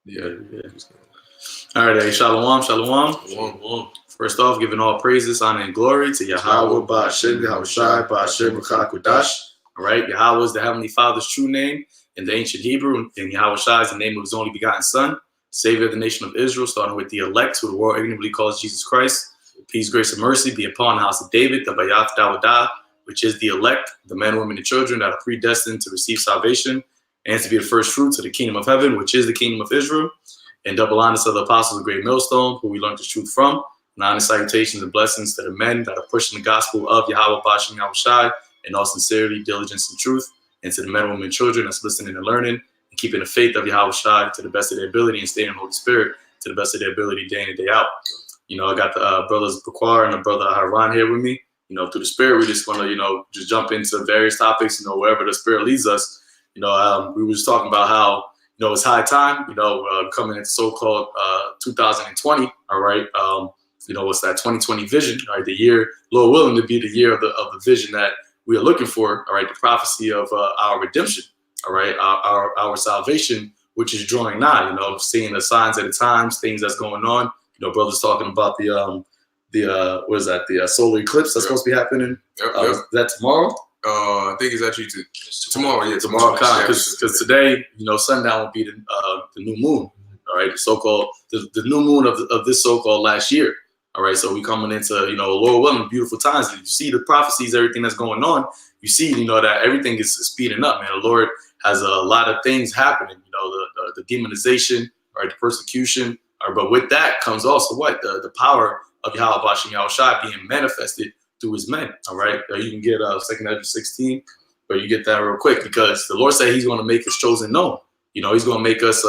Yeah. All right, hey, shalom. First off, giving all praises, honor, and glory to Yahweh, Ba'ashem, Yahushai, Ba'ashem, B'chakudash. All right, Yahweh is the Heavenly Father's true name in the ancient Hebrew, and Yahushai is the name of his only begotten Son, Savior of the nation of Israel, starting with the elect, who the world ignorantly calls Jesus Christ. Peace, grace, and mercy be upon the house of David, the Bayat Dawadah, which is the elect, the men, women, and children that are predestined to receive salvation and to be the first fruits of the kingdom of heaven, which is the kingdom of Israel. And double honors of the apostles of Great Millstone, who we learned the truth from. And honor, salutations, and blessings to the men that are pushing the gospel of Yahweh, Ba'ashem, Yahushai, in all sincerity, diligence, and truth. And to the men, women, and children that's listening and learning and keeping the faith of Yahushai to the best of their ability and staying in the Holy Spirit to the best of their ability day in and day out. You know, I got the brothers Bakwar and the brother Haran here with me. You know, through the Spirit, we just want to, just jump into various topics, wherever the Spirit leads us. We were just talking about how, it's high time, coming into so-called 2020, all right? What's that 2020 vision, all right? The year, Lord willing, to be the year of the vision that we are looking for, all right? The prophecy of our redemption, all right? Our salvation, which is drawing nigh, seeing the signs of the times, things that's going on. Brothers talking about the solar eclipse that's supposed to be happening. Is that tomorrow? I think it's actually tomorrow. Yeah, tomorrow. Because today, sundown will be the new moon. All right, the the new moon of this so-called last year. All right, so we coming into Lord willing, beautiful times. You see the prophecies, everything that's going on. You see, that everything is speeding up. Man, the Lord has a lot of things happening. The demonization, right, the persecution. But with that comes also what the power of Yahweh Ba'ashem Yahushai being manifested through his men. All right, you can get 2 Ezra 16, but you get that real quick because the Lord said He's going to make His chosen known. He's going to make us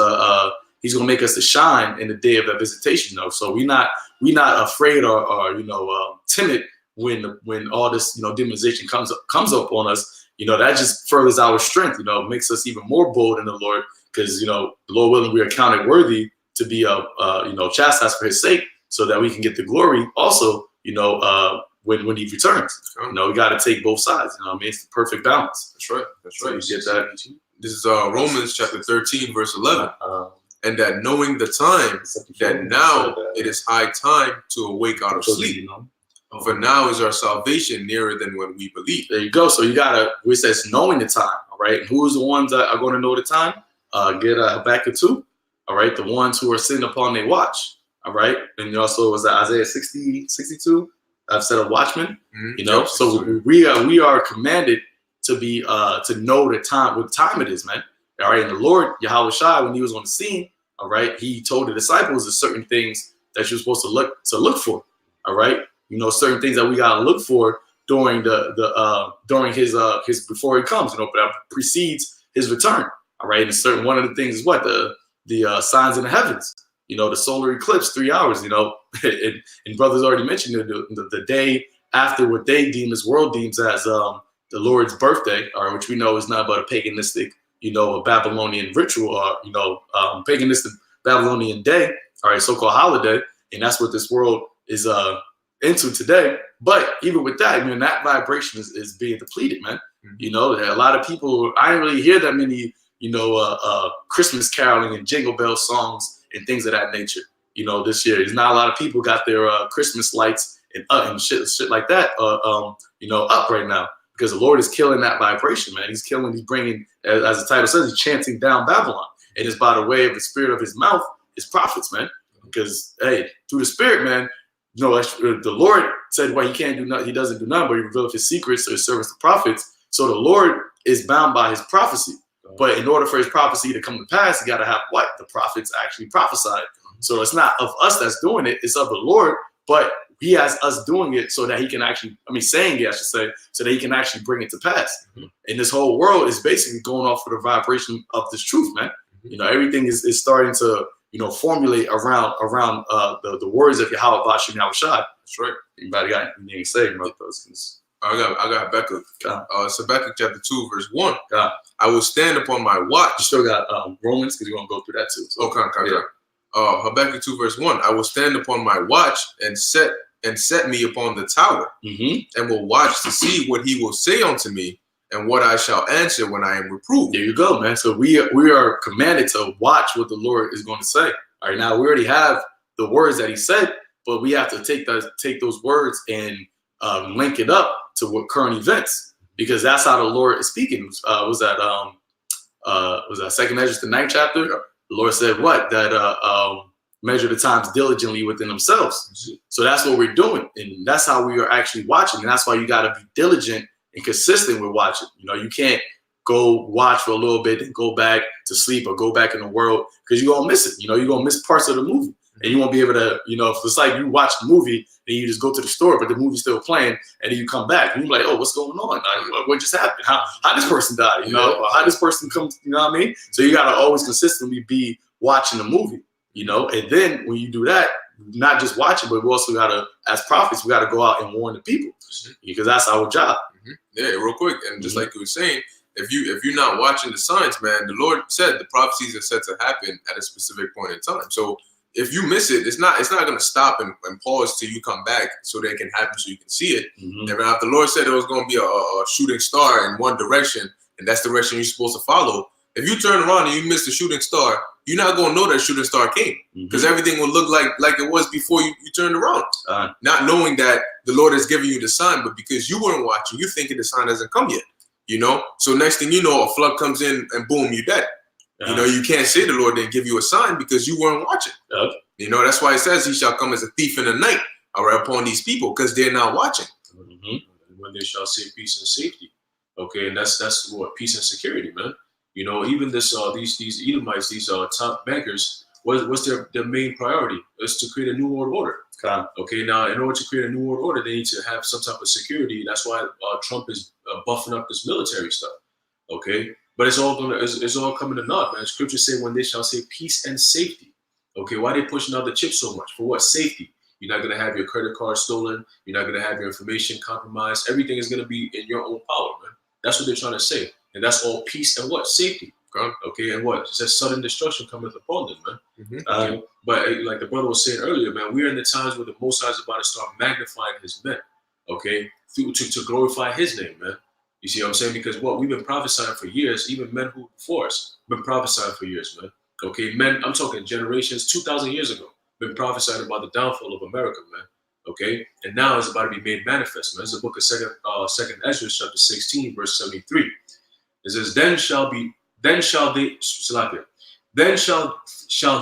He's going to make us to shine in the day of that visitation. So we're not afraid or timid when all this demonization comes up on us. That just furthers our strength. Makes us even more bold in the Lord because the Lord willing, we are counted worthy to be chastised for His sake, so that we can get the glory also. When He returns, we got to take both sides. It's the perfect balance. That's right. So you get that. This is Romans chapter 13, verse 11. And that knowing the time, that now it is high time to awake out of sleep. For now is our salvation nearer than when we believe. There you go. So you gotta. It says knowing the time. All right. And who is the ones that are going to know the time? Get Habakkuk 2. All right. The ones who are sitting upon their watch. All right. And also was that Isaiah 62. I've said a watchman, so we are commanded to be to know the time, what time it is, man. All right, and the Lord Yahushai, when He was on the scene, all right, He told the disciples there's certain things that you're supposed to look for, all right. Certain things that we gotta look for during during his before He comes, but that precedes His return, all right. And certain one of the things is what the signs in the heavens. The solar eclipse, 3 hours, and brothers already mentioned the day after what they deem as world deems as the Lord's birthday, or which we know is not but a paganistic, a Babylonian ritual, or, paganistic Babylonian day, all right, so-called holiday. And that's what this world is into today. But even with that, that vibration is being depleted, man. A lot of people, I didn't really hear that many, Christmas caroling and jingle bell songs and things of that nature. This year, there's not a lot of people got their Christmas lights and shit like that, up right now because the Lord is killing that vibration, man. He's bringing, as the title says, He's chanting down Babylon. And it's by the way of the spirit of His mouth, His prophets, man. Because hey, through the Spirit, man, the Lord said, well, He can't do nothing. He doesn't do nothing, but He revealed His secrets to His servants, the prophets. So the Lord is bound by His prophecy. But in order for His prophecy to come to pass, you got to have what? The prophets actually prophesied. So it's not of us that's doing it, it's of the Lord, but He has us doing it so that He can actually, saying it, I should say, so that He can actually bring it to pass. And this whole world is basically going off of the vibration of this truth, man. Everything is starting to, formulate around the words of Yahweh Ba'ashem Yahushai. That's right. Anybody got anything to say, brothers? I got Habakkuk. It's Habakkuk chapter 2, verse 1. I will stand upon my watch. You still got Romans, because you're going to go through that too. So. Okay. Habakkuk 2, verse 1. I will stand upon my watch and set me upon the tower, and will watch to see what He will say unto me and what I shall answer when I am reproved. There you go, man. So we are commanded to watch what the Lord is going to say. All right, now we already have the words that he said, but we have to take those words and link it up to what current events, because that's how the Lord is speaking. Was that 2nd Ezra, the 9th chapter? Yep. The Lord said what? That measure the times diligently within themselves. So that's what we're doing, and that's how we are actually watching. And that's why you got to be diligent and consistent with watching. You know, you can't go watch for a little bit and go back to sleep or go back in the world, because you're gonna miss it. You know, you're gonna miss parts of the movie, and you won't be able to. You know, if it's like you watch the movie and you just go to the store, but the movie's still playing, and then you come back and you're like, oh, what's going on? What just happened? How this person died? You know, or how this person comes? You know what I mean? So you gotta always consistently be watching the movie. You know, and then when you do that, not just watching, but we also gotta, as prophets, we gotta go out and warn the people, because that's our job. Yeah, real quick, and just like you were saying, if you're not watching the signs, man, the Lord said the prophecies are set to happen at a specific point in time. So if you miss it, it's not going to stop and pause till you come back so they can happen, so you can see it. And if the Lord said it was going to be a shooting star in one direction, and that's the direction you're supposed to follow, if you turn around and you miss the shooting star, you're not going to know that shooting star came, because everything will look like it was before you turned around. Not knowing that the Lord has given you the sign, but because you weren't watching, you thinking the sign hasn't come yet. You know, so next thing you know, a flood comes in and boom, you're dead. You know, you can't say the Lord didn't give you a sign because you weren't watching. You know, that's why it says he shall come as a thief in the night, all right, upon these people, because they're not watching. When they shall say peace and safety. Okay, and that's what, peace and security, man. You know, even these Edomites, these top bankers, what's their main priority? Is to create a new world order. Okay, now in order to create a new world order, they need to have some type of security. That's why Trump is buffing up this military stuff. Okay, but it's all coming to naught, man. Scriptures say when they shall say peace and safety. Okay, why are they pushing out the chips so much? For what? Safety. You're not gonna have your credit card stolen. You're not gonna have your information compromised. Everything is gonna be in your own power, man. That's what they're trying to say, and that's all peace and what? Safety. Okay, and what? It says sudden destruction cometh upon them, man. Okay? But like the brother was saying earlier, man, we're in the times where the Most High is about to start magnifying his men, okay, to glorify his name, man. You see what I'm saying? Because what? We've been prophesying for years, even men who before us been prophesying for years, man. Okay, men, I'm talking generations, 2,000 years ago, been prophesying about the downfall of America, man. Okay, and now it's about to be made manifest, man. It's the book of Second Ezra, chapter 16, verse 73. It says, then shall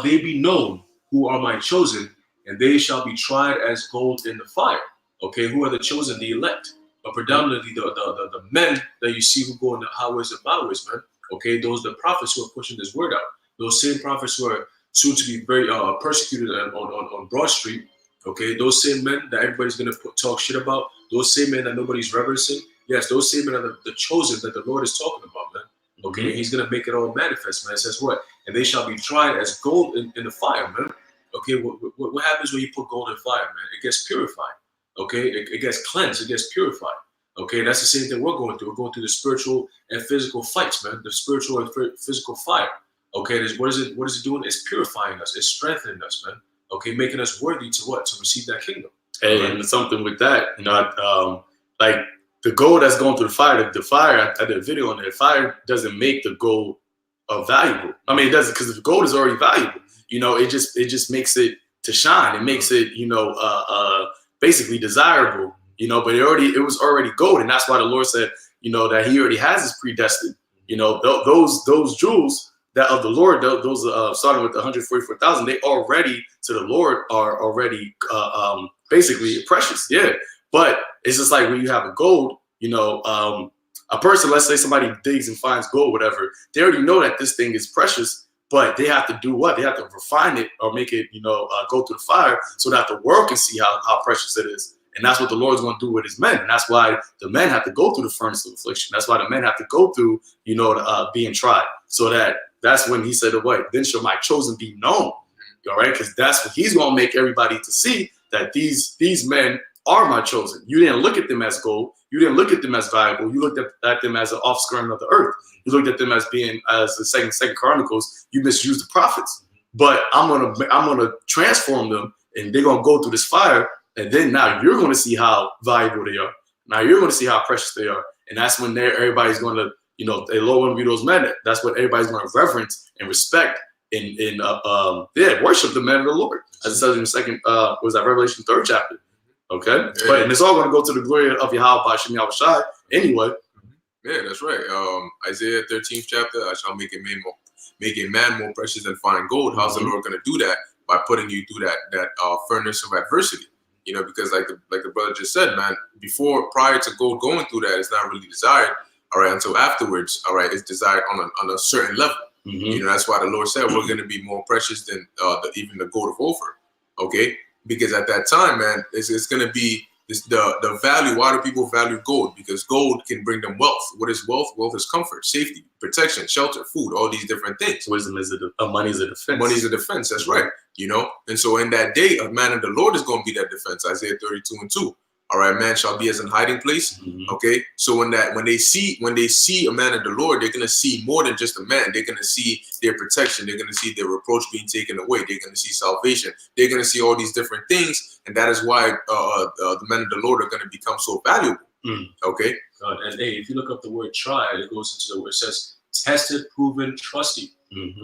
they be known who are my chosen, and they shall be tried as gold in the fire. Okay, who are the chosen? The elect, but predominantly the men that you see who go in the highways and byways, man. Okay, those are the prophets who are pushing this word out. Those same prophets who are soon to be very persecuted on Broad Street. Okay, those same men that everybody's gonna talk shit about. Those same men that nobody's reverencing. Yes, those same men are the chosen that the Lord is talking about, man. Okay, he's gonna make it all manifest, man. It says what? And they shall be tried as gold in the fire, man. Okay, what happens when you put gold in fire, man? It gets purified. Okay, it gets cleansed. It gets purified. Okay, that's the same thing we're going through. We're going through the spiritual and physical fights, man. The spiritual and physical fire. Okay, what is it doing? It's purifying us. It's strengthening us, man. Okay, making us worthy to what? To receive that kingdom. And something with that, you know, like the gold that's going through the fire, I did a video on it. Fire doesn't make the gold valuable. I mean, it doesn't, because the gold is already valuable. You know, it just makes it to shine. It makes it, you know, basically desirable. You know, but it was already gold, and that's why the Lord said, you know, that He already has His predestined. You know, those jewels that of the Lord, those starting with the 144,000, they already to the Lord are already basically precious. Yeah, but it's just like when you have a gold, you know, a person, let's say somebody digs and finds gold, whatever, they already know that this thing is precious, but they have to do what? They have to refine it or make it, you know, go through the fire so that the world can see how precious it is. And that's what the Lord's going to do with His men. And that's why the men have to go through the furnace of affliction. That's why the men have to go through, you know, being tried. So that's when He said, what? Then shall my chosen be known. All right? Because that's what He's going to make everybody to see, that these men are my chosen. You didn't look at them as gold. You didn't look at them as valuable. You looked at them as an offscouring of the earth. You looked at them as being, as the second Chronicles, you misused the prophets. But I'm gonna transform them, and they're gonna go through this fire. And then now you're going to see how valuable they are. Now you're going to see how precious they are. And that's when everybody's going to, they Lord want to be those men. That's what everybody's going to reverence and respect and worship the men of the Lord. As it says in the second, was that Revelation 3rd chapter? Okay, but and it's all going to go to the glory of Yahweh by Shem Yahweh Shai anyway. Yeah, that's right. Isaiah 13th chapter, I shall make a man more precious than fine gold. How's the Lord going to do that? By putting you through that furnace of adversity. Because like the brother just said, man, prior to gold going through that, it's not really desired, all right, until afterwards, all right, it's desired on a certain level. That's why the Lord said we're going to be more precious than even the gold of Ophir, okay? Because at that time, man, it's going to be the value. Why do people value gold? Because gold can bring them wealth. What is wealth? Wealth is comfort, safety, protection, shelter, food, all these different things. Wisdom is money is a defense. Money is a defense. That's right. And so in that day, a man of the Lord is going to be that defense. Isaiah 32:2. All right, man shall be as an hiding place. Okay, so when they see a man of the Lord, they're gonna see more than just a man. They're gonna see their protection. They're gonna see their reproach being taken away. They're gonna see salvation. They're gonna see all these different things, and that is why the men of the Lord are gonna become so valuable. Okay, and hey, if you look up the word tried, it goes into the word, it says tested, proven, trusty.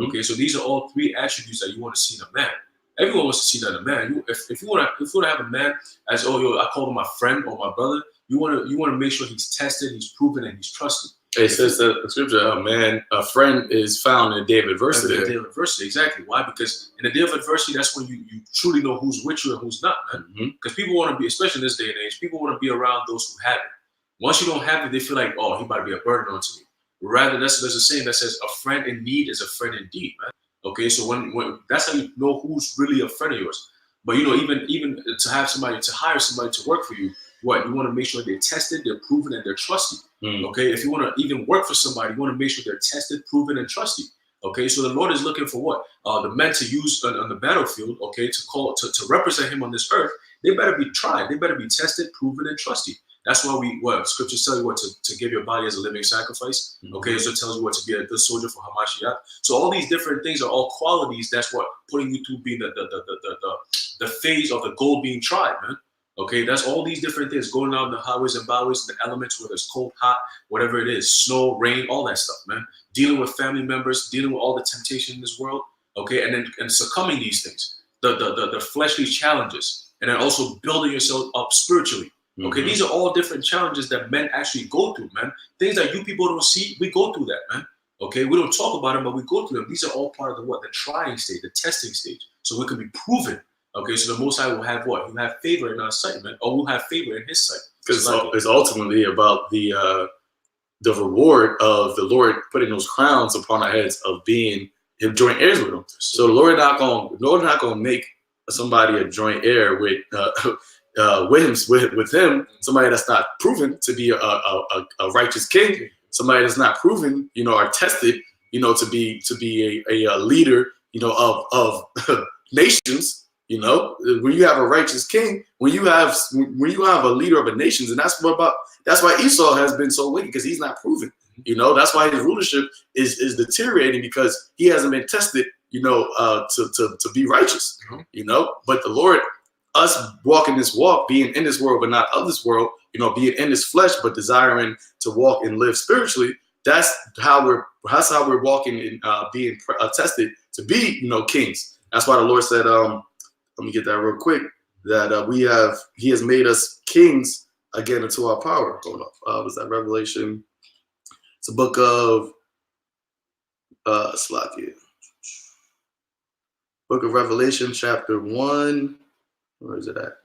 Okay, so these are all three attributes that you want to see in a man. Everyone wants to see that in a man. If you want to have a man as I call him my friend or my brother, you want to make sure he's tested, he's proven, and he's trusted. It says that in scripture, a friend is found in a day of adversity. In a day of adversity, exactly. Why? Because in a day of adversity, that's when you truly know who's with you and who's not, man. Because people want to be, especially in this day and age, people want to be around those who have it. Once you don't have it, they feel like, oh, he might be a burden onto me. Rather, there's a saying that says, a friend in need is a friend indeed, man. Okay, so when that's how you know who's really a friend of yours. But even to hire somebody to work for you, you want to make sure they're tested, they're proven, and they're trusty. Okay, if you want to even work for somebody, you want to make sure they're tested, proven, and trusty. Okay, so the Lord is looking for what? The men to use on the battlefield. Okay, to represent Him on this earth, they better be tried, they better be tested, proven, and trusty. That's why scriptures tell you to give your body as a living sacrifice. Okay, so it tells you what to be a good soldier for Hamashiach. So all these different things are all qualities. That's what putting you through being the phase of the gold being tried, man. Okay, that's all these different things going on in the highways and byways, the elements, whether it's cold, hot, whatever it is, snow, rain, all that stuff, man. Dealing with family members, dealing with all the temptation in this world. Okay, and succumbing these things, the fleshly challenges, and then also building yourself up spiritually. Okay, these are all different challenges that men actually go through, man. Things that you people don't see, we go through that, man. Okay, we don't talk about them, but we go through them. These are all part of the trying stage, the testing stage. So we can be proven. Okay, so the Most High will have what? He'll have favor in our sight, man, or we'll have favor in His sight. Because it's ultimately about the reward of the Lord putting those crowns upon our heads of being joint heirs with Him. So the Lord not gonna make somebody a joint heir with him, somebody that's not proven to be a righteous king, somebody that's not proven, or tested, to be a leader, of nations. When you have a righteous king, when you have a leader of a nation, and that's why Esau has been so wicked, because he's not proven. That's why his rulership is deteriorating, because he hasn't been tested, to be righteous. But the Lord, us walking this walk, being in this world but not of this world, being in this flesh but desiring to walk and live spiritually, that's how we're walking and being tested to be, kings. That's why the Lord said, let me get that real quick, that He has made us kings again into our power. Hold up, was that Revelation? It's a book of Slakia. Book of Revelation, chapter 1. Where is it at?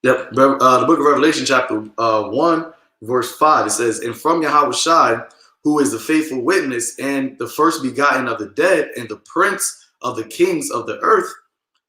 Yep, the book of Revelation, chapter 1, verse 5. It says, "And from Yahweh Shai, who is the faithful witness and the first begotten of the dead and the prince of the kings of the earth,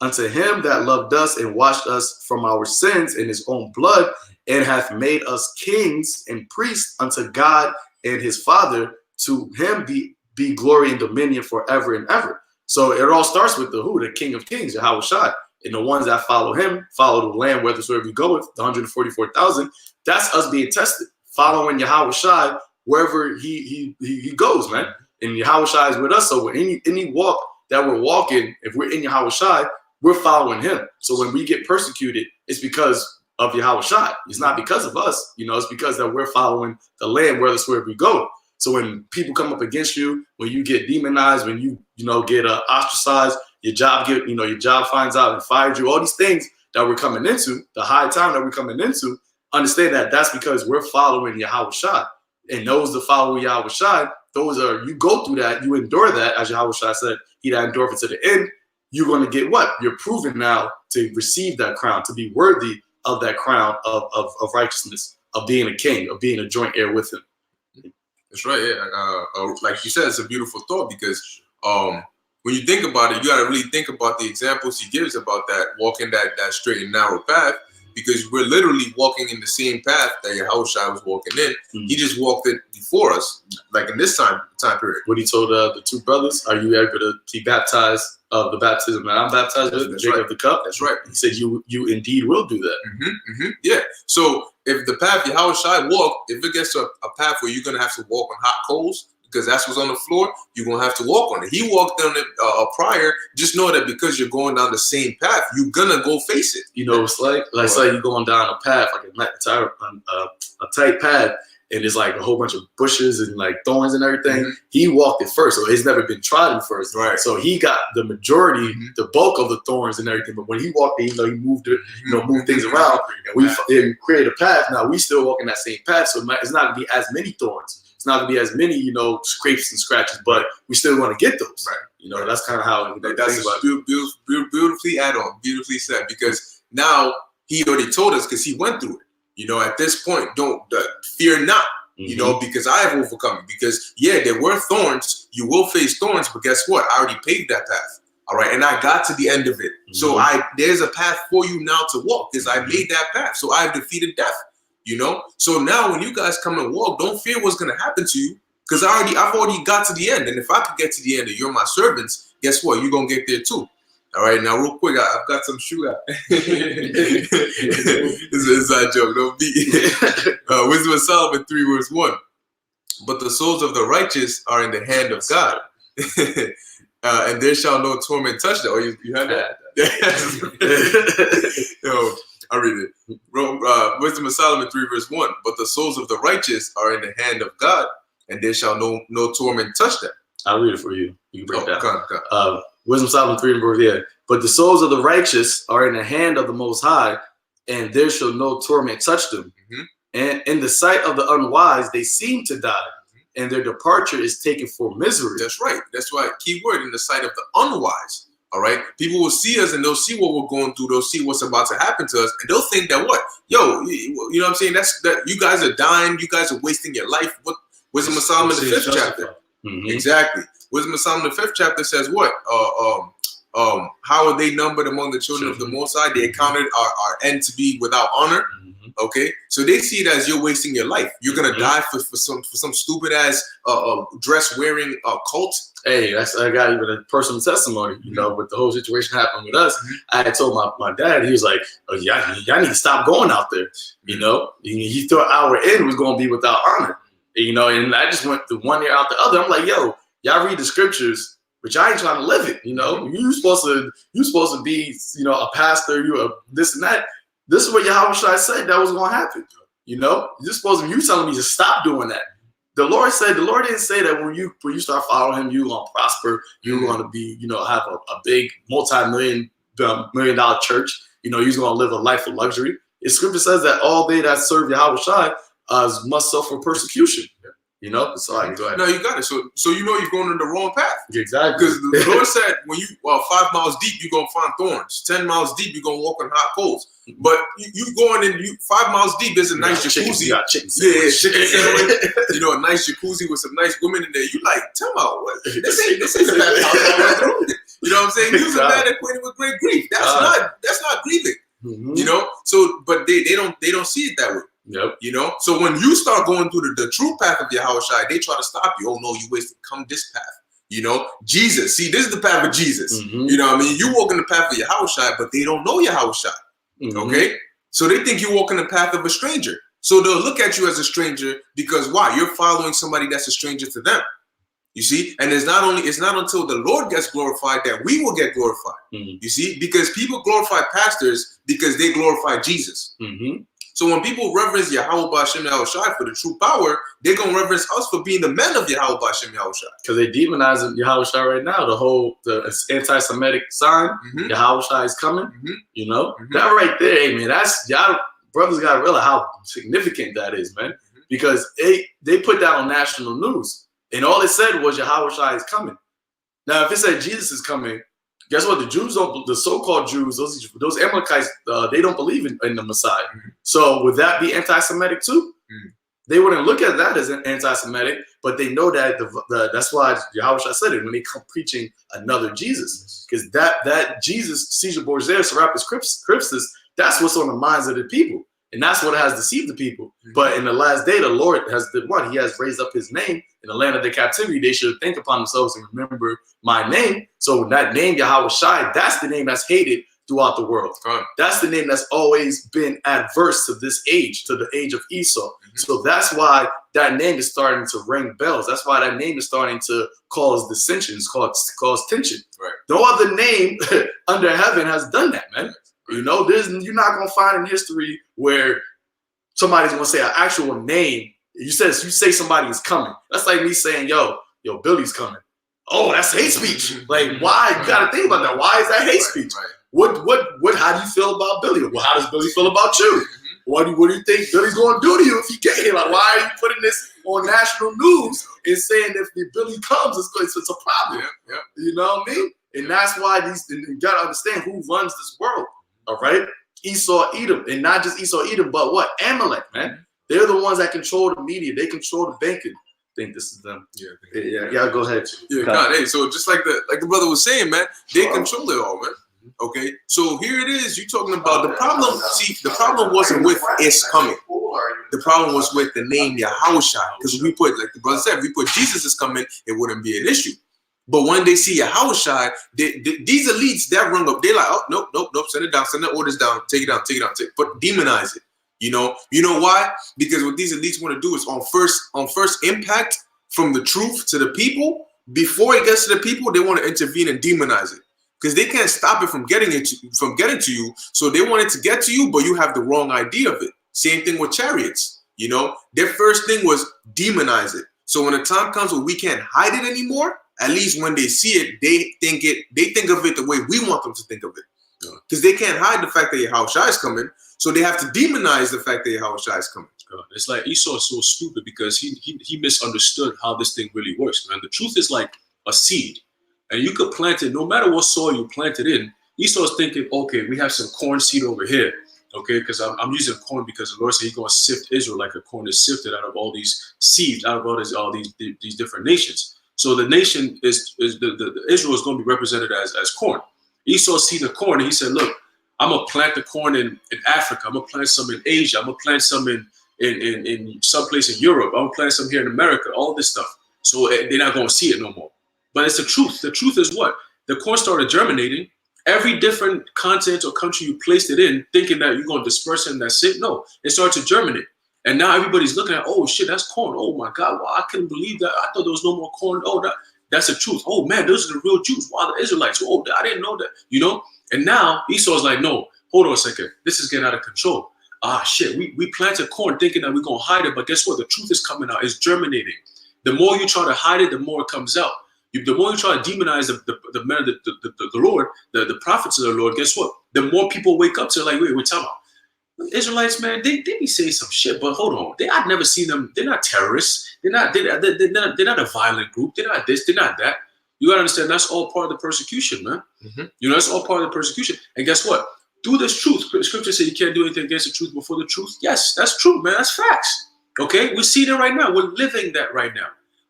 unto Him that loved us and washed us from our sins in His own blood, and hath made us kings and priests unto God and His Father. To Him be glory and dominion forever and ever." So it all starts with the King of Kings, Yahweh Shai. And the ones that follow Him, follow the Lamb, whithersoever we go with, the 144,000. That's us being tested, following Yahweh Shai wherever he goes, man. And Yahweh Shai is with us. So any walk that we're walking, if we're in Yahweh Shai, we're following Him. So when we get persecuted, it's because of Yahweh Shai. It's not because of us, you know, it's because that we're following the land where we go. So when people come up against you, when you get demonized, when you know, get ostracized, your job finds out and fires you, all these things that we're coming into, the high time that we're coming into, understand that that's because we're following Yahweh Shai. And those that follow Yahweh Shai, you go through that, you endure that, as Yahweh Shai said, he that endureth to the end, you're going to get what? You're proven now to receive that crown, to be worthy of that crown of righteousness, of being a king, of being a joint heir with him. That's right. Yeah. Like you said, it's a beautiful thought because when you think about it, you got to really think about the examples he gives about that, walking that straight and narrow path, because we're literally walking in the same path that Yahweh Shai was walking in. Mm-hmm. He just walked it before us, like in this time period. What he told the two brothers, are you able to be baptized of the baptism that I'm baptized with, and drink of the cup? That's right. He said, you indeed will do that. Mm-hmm, mm-hmm. Yeah. So if the path Yahweh Shai walked, if it gets to a path where you're going to have to walk on hot coals, because that's what's on the floor, you're going to have to walk on it. He walked on it prior. Just know that because you're going down the same path, you're going to go face it. You know, it's like say you're going down a path, like a tight path, and there's like a whole bunch of bushes and like thorns and everything. Mm-hmm. He walked it first, so it's never been trodden first. Right. So he got the majority, the bulk of the thorns and everything. But when he walked it, he moved it, moved things around, and we created a path. Now we still walking that same path, so it's not going to be as many thorns. It's not going to be as many, scrapes and scratches, but we still want to get those. Right. That's kind of how that's beautifully add on, beautifully said, because now he already told us because he went through it. At this point, don't fear not, because I have overcome it. Because, there were thorns. You will face thorns, but guess what? I already paved that path. All right. And I got to the end of it. So there's a path for you now to walk because I made that path. So I've defeated death. So now when you guys come and walk, don't fear what's going to happen to you because I've already got to the end. And if I could get to the end and you're my servants, guess what? You're going to get there too. All right. Now, real quick, I've got some shoe out. It's an inside joke. Don't be. Wisdom of Solomon 3 verse 1. But the souls of the righteous are in the hand of God. And there shall no torment touch them. Oh, you had that. I read it. Wisdom of Solomon 3 verse 1. But the souls of the righteous are in the hand of God, and there shall no torment touch them. I'll read it for you. You can break that. Wisdom of Solomon 3 verse 1. But the souls of the righteous are in the hand of the Most High, and there shall no torment touch them. Mm-hmm. And in the sight of the unwise, they seem to die, and their departure is taken for misery. That's right. That's why key word, in the sight of the unwise. All right. People will see us and they'll see what we're going through. They'll see what's about to happen to us. And they'll think that you know what I'm saying? That you guys are dying. You guys are wasting your life. What Wisdom of Solomon, the 5th chapter. Mm-hmm. Exactly. Wisdom of Solomon, the 5th chapter says what? How are they numbered among the children of the Most High? They accounted our end to be without honor. Mm-hmm. Okay. So they see it as you're wasting your life. You're going to die for some stupid ass dress wearing cult. Hey, I got even a personal testimony, with the whole situation happening with us. I had told my dad, he was like, oh, y'all need to stop going out there. He thought our end was going to be without honor, and I just went through one ear out the other. I'm like, yo, y'all read the scriptures, but y'all ain't trying to live it. You supposed to be, a pastor, this and that. This is what Yahweh Shai said that was going to happen. You telling me to stop doing that. The Lord didn't say that when you start following him, you're going to prosper. You're going to be, have a big $multi-million church. You're going to live a life of luxury. The scripture says that all they that serve Yahweh Shai must suffer persecution. So I can go ahead. No, you got it. So you're going in the wrong path. Exactly. Because the Lord said when you 5 miles deep, you're going to find thorns. 10 miles deep, you're going to walk on hot coals. But you going in 5 miles deep, there's a nice jacuzzi. Chicken sandwich. A nice jacuzzi with some nice women in there. You like, tell me what? This ain't the bad house I went through. You know what I'm saying? He was a man acquainted with great grief. That's not grieving. Mm-hmm. So but they don't see it that way. Yep. So when you start going through the true path of Yahweh Shai, they try to stop you. Oh no, you wasted. Come this path. Jesus. See, this is the path of Jesus. Mm-hmm. You know what I mean? You walk in the path of Yahweh Shai, but they don't know Yahweh Shai. Mm-hmm. Okay? So they think you walk in the path of a stranger. So they'll look at you as a stranger because why? You're following somebody that's a stranger to them. You see, and it's not until the Lord gets glorified that we will get glorified. You see, because people glorify pastors because they glorify Jesus. So when people reverence Yahweh B'Shem Yahushai for the true power, they're going to reverence us for being the men of Yahweh B'Shem Yahushai. Because they demonizing Yahushai right now. The anti-Semitic sign, Yahushai is coming. You know, that right there, hey, man, that's, y'all brothers got to realize how significant that is, man. Because they put that on national news. And all it said was Yahushai is coming. Now, if it said Jesus is coming, guess what? The Jews don't, the so-called Jews, those Amalekites, they don't believe in the Messiah. So would that be anti-Semitic too? They wouldn't look at that as an anti-Semitic, but they know that that's why Yahushua said it when they come preaching another Jesus, because that Jesus, Caesar Borgia, Serapis Christus, that's what's on the minds of the people, and that's what has deceived the people. But in the last day, the Lord has did what? He has raised up His name in the land of their captivity. They should think upon themselves and remember my name. So that name Yahushua, that's the name that's hated throughout the world. That's the name that's always been adverse to this age, to the age of Esau. So that's why that name is starting to ring bells. That's why that name is starting to cause dissensions, cause tension. No other name under heaven has done that, man. You know, you're not gonna find in history where somebody's gonna say an actual name. You say somebody is coming. That's like me saying, yo, Billy's coming. Oh, that's hate speech. Like, why? You gotta think about that. Why is that hate speech? What? How do you feel about Billy? Well, how does Billy feel about you? What do you think Billy's going to do to you if you get here? Like, why are you putting this on national news and saying if the Billy comes, it's a problem? You know what I mean? And that's why you got to understand who runs this world. All right, Esau, Edom, and not just Esau, Edom, but what? Amalek, man. They're the ones that control the media. They control the banking. I think this is them. Yeah. Go ahead. Hey, so just like the brother was saying, man, they control it all, man. Okay, so here it is. You're talking about the problem. See, the problem wasn't with it's coming. The problem was with the name Yahushua. Because we put, like the brother said, if we put Jesus is coming, it wouldn't be an issue. But when they see Yahushua, these elites that rung up, they're like, oh, nope, send it down, send the orders down, take it down, but demonize it. You know why? Because what these elites want to do is on first impact from the truth to the people, before it gets to the people, they want to intervene and demonize it. Because they can't stop it from getting to you. So they want it to get to you, but you have the wrong idea of it. Same thing with chariots. You know, their first thing was demonize it. So when the time comes where we can't hide it anymore, at least when they see it, they think of it the way we want them to think of it. Because they can't hide the fact that Yahushua is coming. So they have to demonize the fact that Yahushua is coming. It's like Esau is so stupid because he misunderstood how this thing really works, man. The truth is like a seed. And you could plant it, no matter what soil you plant it in. Esau's thinking, okay, we have some corn seed over here, okay? Because I'm using corn because the Lord said He's going to sift Israel like a corn is sifted out of all these seeds, out of all these different nations. So the nation the Israel is going to be represented as corn. Esau see the corn and he said, look, I'm going to plant the corn in Africa. I'm going to plant some in Asia. I'm going to plant some in some place in Europe. I'm going to plant some here in America, all this stuff. So they're not going to see it no more. But it's the truth. The truth is what? The corn started germinating. Every different continent or country you placed it in, thinking that you're going to disperse it and that's it. No, it started to germinate. And now everybody's looking at, oh, shit, that's corn. Oh, my God. Wow, I couldn't believe that. I thought there was no more corn. Oh, that's the truth. Oh, man, those are the real Jews. Wow, the Israelites. Oh, I didn't know that. You know? And now Esau's like, no, hold on a second. This is getting out of control. Ah, shit, we planted corn thinking that we're going to hide it. But guess what? The truth is coming out. It's germinating. The more you try to hide it, the more it comes out. The more you try to demonize the men of the Lord, the prophets of the Lord, guess what? The more people wake up to like, wait, we're talking about Israelites, man. They be saying some shit, but hold on. I've never seen them. They're not terrorists. They're not a violent group. They're not this. They're not that. You gotta understand. That's all part of the persecution, man. You know, that's all part of the persecution. And guess what? Through this truth, Scripture says you can't do anything against the truth before the truth. Yes, that's true, man. That's facts. Okay, we're seeing it right now. We're living that right now.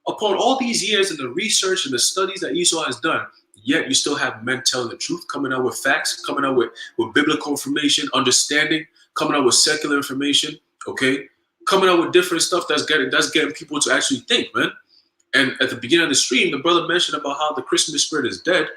Upon all these years and the research and the studies that Esau has done, yet you still have men telling the truth, coming out with facts, coming out with biblical information, understanding, coming out with secular information, okay? Coming out with different stuff that's getting people to actually think, man. And at the beginning of the stream, the brother mentioned about how the Christmas spirit is dead.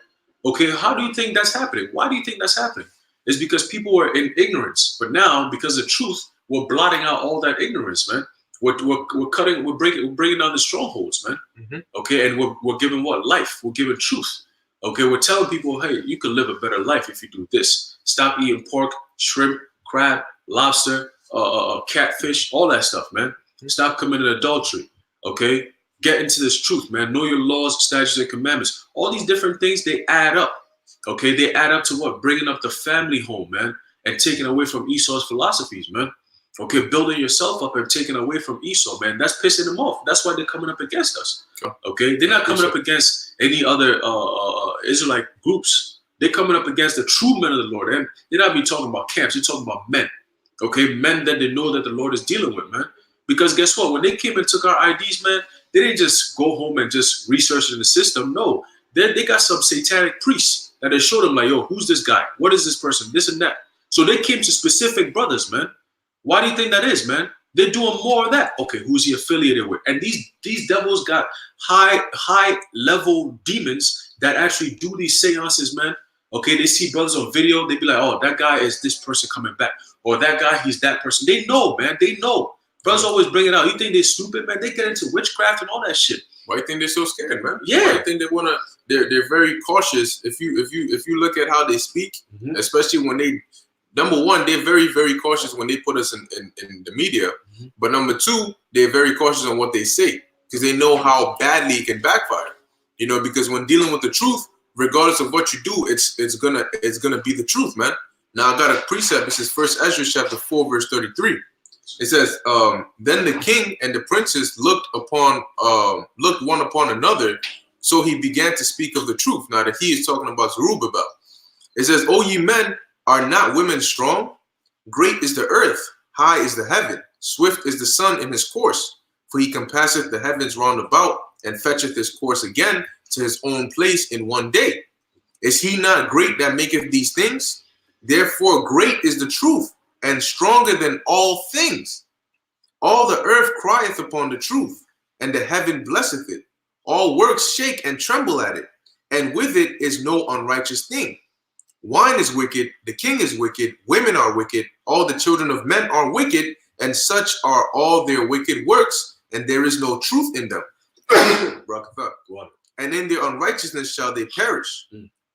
Okay, how do you think that's happening? Why do you think that's happening? It's because people were in ignorance. But now, because of truth, we're blotting out all that ignorance, man. We're bringing down the strongholds, man. Okay, and we're giving what? Life. We're giving truth. Okay, we're telling people, hey, you can live a better life if you do this. Stop eating pork, shrimp, crab, lobster, catfish, all that stuff, man. Stop committing adultery. Okay, get into this truth, man. Know your laws, statutes, and commandments. All these different things, they add up. Okay, they add up to what? Bringing up the family home, man, and taking away from Esau's philosophies, man. Okay, building yourself up and taking away from Esau, man. That's pissing them off. That's why they're coming up against us. Okay, they're not coming up against any other Israelite groups. They're coming up against the true men of the Lord, and they're not be talking about camps. They're talking about men. Okay, men that they know that the Lord is dealing with, man. Because guess what? When they came and took our IDs, man, they didn't just go home and just research in the system. No, they got some satanic priests that they showed them like, yo, who's this guy? What is this person? This and that. So they came to specific brothers, man. Why do you think that is, man? They're doing more of that. Okay, who's he affiliated with? And these devils got high level demons that actually do these seances, man. Okay, they see brothers on video. They be like, oh, that guy is this person coming back. Or that guy, he's that person. They know, man. They know. Brothers always bring it out. You think they're stupid, man? They get into witchcraft and all that shit. Why do you think they're so scared, man? Yeah. Why do you think they wanna? They're very cautious. If you look at how they speak, especially when they, number one, they're very, very cautious when they put us in the media. But number two, they're very cautious on what they say because they know how badly it can backfire. You know, because when dealing with the truth, regardless of what you do, it's gonna be the truth, man. Now I got a precept. This is 1 Ezra chapter 4, verse 33. It says, then the king and the princes looked one upon another, so he began to speak of the truth. Now that he is talking about Zerubbabel. It says, O ye men, are not women strong? Great is the earth, high is the heaven, swift is the sun in his course. For he compasseth the heavens round about, and fetcheth his course again to his own place in one day. Is he not great that maketh these things? Therefore great is the truth, and stronger than all things. All the earth crieth upon the truth, and the heaven blesseth it. All works shake and tremble at it, and with it is no unrighteous thing. Wine is wicked, the king is wicked, women are wicked, all the children of men are wicked, and such are all their wicked works, and there is no truth in them. And in their unrighteousness shall they perish.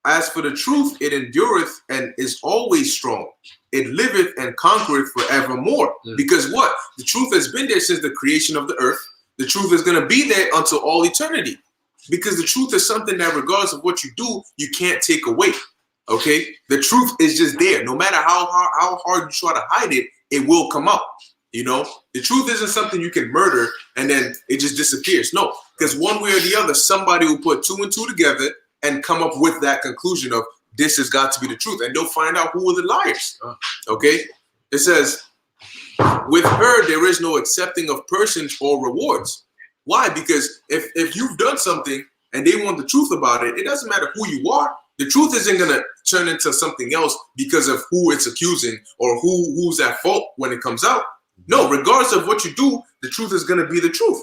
As for the truth, it endureth and is always strong. It liveth and conquereth forevermore. Because what? The truth has been there since the creation of the earth. The truth is going to be there until all eternity. Because the truth is something that regardless of what you do, you can't take away. Okay? The truth is just there. No matter how hard you try to hide it, it will come out. You know? The truth isn't something you can murder and then it just disappears. No. Because one way or the other, somebody will put two and two together and come up with that conclusion of this has got to be the truth. And they'll find out who are the liars. Okay? It says, with her, there is no accepting of persons or rewards. Why? Because if you've done something and they want the truth about it, it doesn't matter who you are. The truth isn't going to turn into something else because of who it's accusing or who's at fault when it comes out. No, regardless of what you do, the truth is going to be the truth.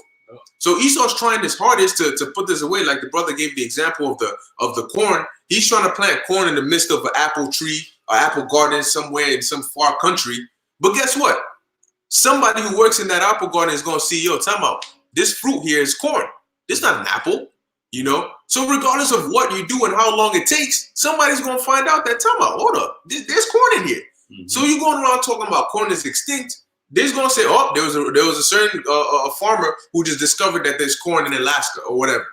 So Esau's trying his hardest to put this away. Like the brother gave the example of the corn. He's trying to plant corn in the midst of an apple tree or apple garden somewhere in some far country. But guess what? Somebody who works in that apple garden is going to see, yo, time out. This fruit here is corn. This is not an apple, you know? So regardless of what you do and how long it takes, somebody's going to find out that, time out, hold up, there's corn in here. So you're going around talking about corn is extinct. They're going to say, oh, there was a certain farmer who just discovered that there's corn in Alaska or whatever.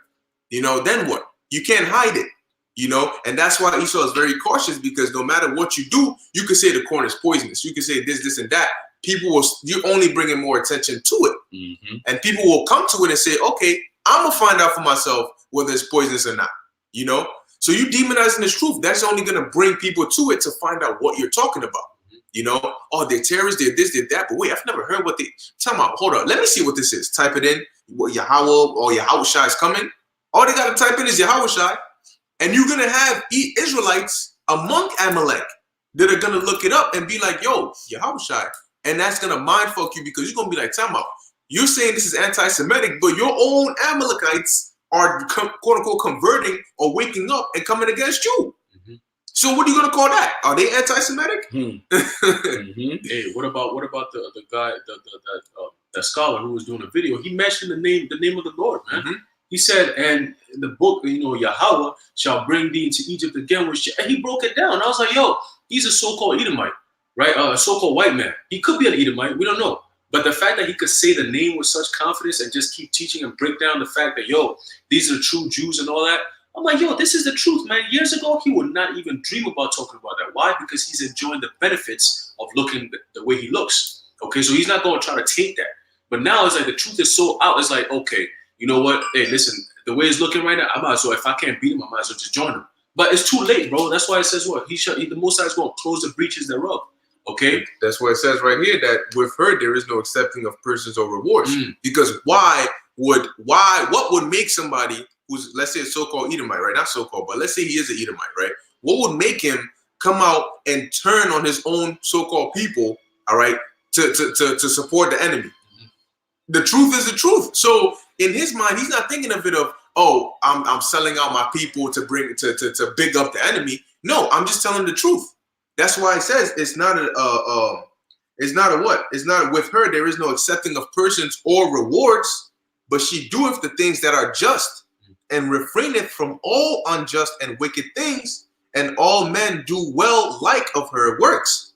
You know, then what? You can't hide it, you know? And that's why Esau is very cautious because no matter what you do, you can say the corn is poisonous. You can say this, and that. You're only bringing more attention to it. And people will come to it and say, okay, I'm going to find out for myself whether it's poisonous or not, you know? So you demonizing this truth, that's only going to bring people to it to find out what you're talking about. You know, oh, they're terrorists, they're this, they're that. But wait, I've never heard what they... Time out, hold on. Let me see what this is. Type it in. What Yahweh or Yahushua is coming. All they got to type in is Yahushua. And you're going to have Israelites among Amalek that are going to look it up and be like, yo, Yahushua. And that's going to mind fuck you because you're going to be like, time out. You're saying this is anti-Semitic, but your own Amalekites are quote unquote converting or waking up and coming against you. So what are you gonna call that? Are they anti-Semitic? Hey, what about the guy that scholar who was doing a video, he mentioned the name of the Lord, man. He said, and in the book, Yahweh shall bring thee into Egypt again. And he broke it down. I was like, yo, he's a so-called Edomite, right? A so-called white man. He could be an Edomite. We don't know. But the fact that he could say the name with such confidence and just keep teaching and break down the fact that, yo, these are the true Jews and all that. I'm like, yo, this is the truth, man. Years ago, he would not even dream about talking about that. Why? Because he's enjoying the benefits of looking the way he looks. Okay, so he's not going to try to take that. But now it's like the truth is so out. It's like, okay, you know what? Hey, listen, the way it's looking right now, I might as well, if I can't beat him, I might as well just join him. But it's too late, bro. That's why it says what? The Most High is going to close the breaches thereof. Okay? That's what it says right here, that with her, there is no accepting of persons or rewards. Because what would make somebody who's, let's say, a so-called Edomite, right? Not so-called, but let's say he is an Edomite, right? What would make him come out and turn on his own so-called people, all right, to support the enemy? The truth is the truth. So in his mind, he's not thinking of it of, oh, I'm selling out my people to bring to big up the enemy. No, I'm just telling the truth. That's why it says it's not with her there is no accepting of persons or rewards, but she doeth the things that are just, and refraineth from all unjust and wicked things, and all men do well like of her works.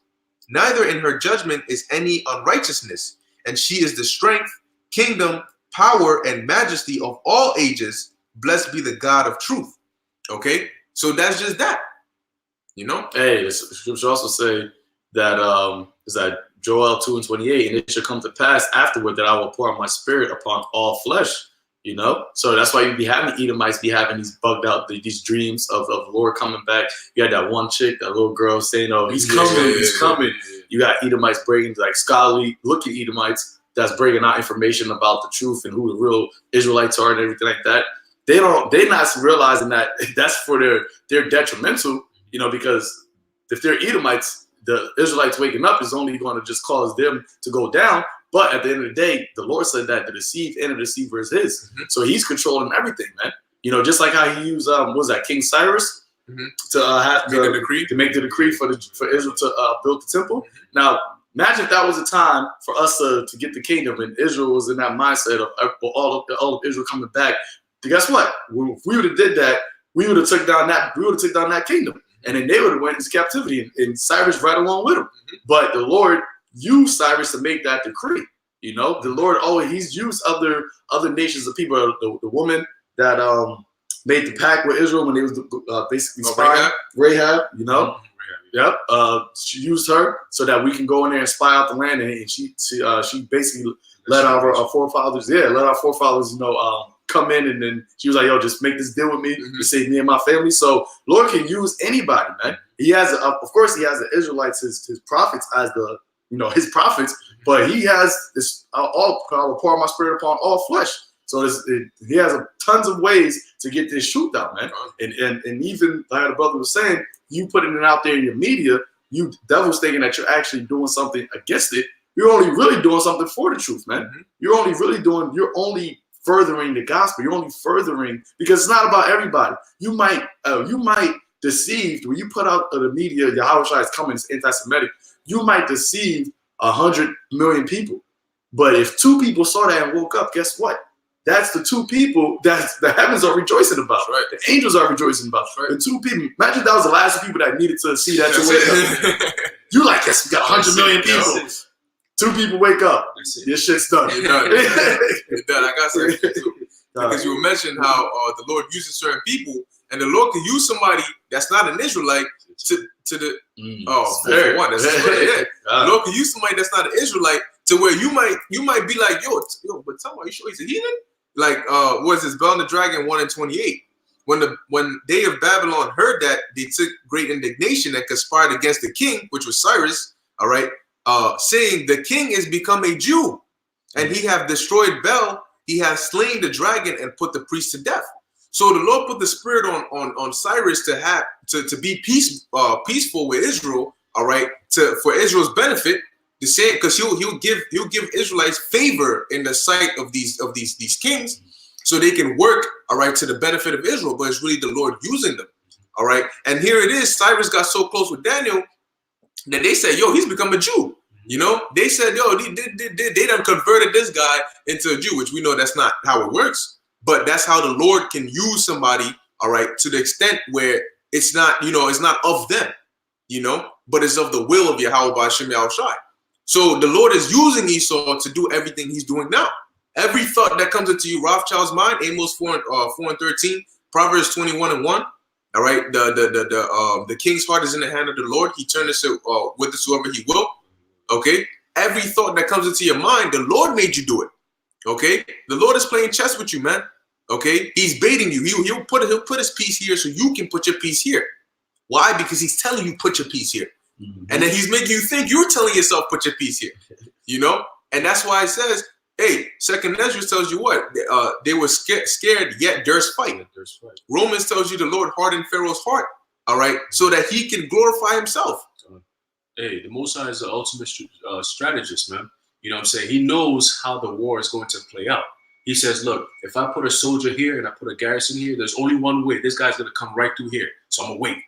Neither in her judgment is any unrighteousness, and she is the strength, kingdom, power, and majesty of all ages. Blessed be the God of truth. Okay, so that's just that. Hey, the scripture also say that is that Joel 2:28, and it shall come to pass afterward that I will pour out my spirit upon all flesh. So that's why you be having Edomites be having these bugged out these dreams of the Lord coming back. You had that one chick, that little girl saying, "Oh, he's coming, he's coming." You got Edomites breaking, like scholarly looking Edomites that's bringing out information about the truth and who the real Israelites are and everything like that. They're not realizing that that's for their detrimental. Because if they're Edomites, the Israelites waking up is only going to just cause them to go down. But at the end of the day, the Lord said that the deceived and the deceiver is his. So he's controlling everything, man. Just like how he used, King Cyrus to make the decree for Israel to build the temple. Now, imagine if that was a time for us to get the kingdom, and Israel was in that mindset of all of Israel coming back. Guess what? If we would have did that, we would have took down that kingdom. And then they would have went into captivity, and Cyrus right along with them. But the Lord used Cyrus to make that decree. The Lord he's used other nations of people. The woman that made the pact with Israel when they was basically spying, Rahab. Yep. She used her so that we can go in there and spy out the land, and she basically let our forefathers, come in, and then she was like, yo, just make this deal with me to save me and my family. So Lord can use anybody, man. He has, of course, he has the Israelites, his prophets as his prophets, but he has this I will pour my spirit upon all flesh. So he has tons of ways to get this truth out, man. And even like the brother was saying, you putting it out there in your media, you devil's thinking that you're actually doing something against it. You're only really doing something for the truth, man. You're only furthering the gospel. You're only furthering, because it's not about everybody. You might deceive, when you put out the media, Yahweh Shai is coming, it's anti-Semitic, you might deceive 100 million people. But if 2 people saw that and woke up, guess what? That's the 2 people that the heavens are rejoicing about. Right. The angels are rejoicing about. Right. The 2 people. Imagine that was the last people that needed to see that to wake up. You like, yes, we got 100 million people. 2 people wake up. Your shit's done. You're done. You're done. I got something too. Because you mentioned how the Lord uses certain people, and the Lord can use somebody that's not an Israelite to the one. That's the Lord can use somebody that's not an Israelite to where you might be like, yo, but tell me, are you sure he's a heathen? Like was this Bel and the Dragon 1:28? When they of Babylon heard that, they took great indignation and conspired against the king, which was Cyrus. All right. Saying the king is become a Jew, and he have destroyed Bel, he has slain the dragon and put the priest to death. So the Lord put the spirit on Cyrus to be peaceful with Israel, all right, for Israel's benefit. The same, because he'll give Israelites favor in the sight of these kings, so they can work, all right, to the benefit of Israel. But it's really the Lord using them, all right. And here it is, Cyrus got so close with Daniel that they said, yo, he's become a Jew. You know, they said, yo, they done converted this guy into a Jew, which we know that's not how it works. But that's how the Lord can use somebody, all right, to the extent where it's not, you know, it's not of them, you know, but it's of the will of Yahweh B'Shem Yahushai. So the Lord is using Esau to do everything he's doing now. Every thought that comes into you, Rothschild's mind, Amos 4:13, Proverbs 21:1. All right, the king's heart is in the hand of the Lord. He turneth whithersoever he will. Okay, every thought that comes into your mind, the Lord made you do it. Okay, the Lord is playing chess with you, man. Okay, he's baiting you. He'll put his piece here so you can put your piece here. Why? Because he's telling you put your piece here, and then he's making you think you're telling yourself put your piece here. You know, and that's why it says, hey, Second Ezra tells you what they were scared yet durst fight. Romans tells you the Lord hardened Pharaoh's heart. All right, so that he can glorify himself. Hey, the Most High is the ultimate strategist, man. You know what I'm saying? He knows how the war is going to play out. He says, look, if I put a soldier here and I put a garrison here, there's only one way. This guy's going to come right through here. So I'm going to wait.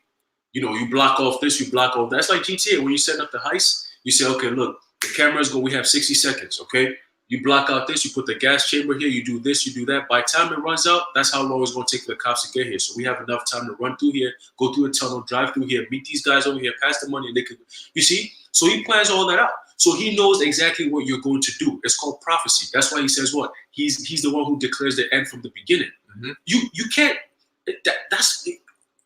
You know, you block off this, you block off that. That's like GTA. When you set up the heist, you say, okay, look, the cameras go, we have 60 seconds, okay? You block out this, you put the gas chamber here, you do this, you do that. By the time it runs out, that's how long it's going to take for the cops to get here. So we have enough time to run through here, go through a tunnel, drive through here, meet these guys over here, pass the money, and they could, you see? So he plans all that out. So he knows exactly what you're going to do. It's called prophecy. That's why he says what? He's the one who declares the end from the beginning. You can't,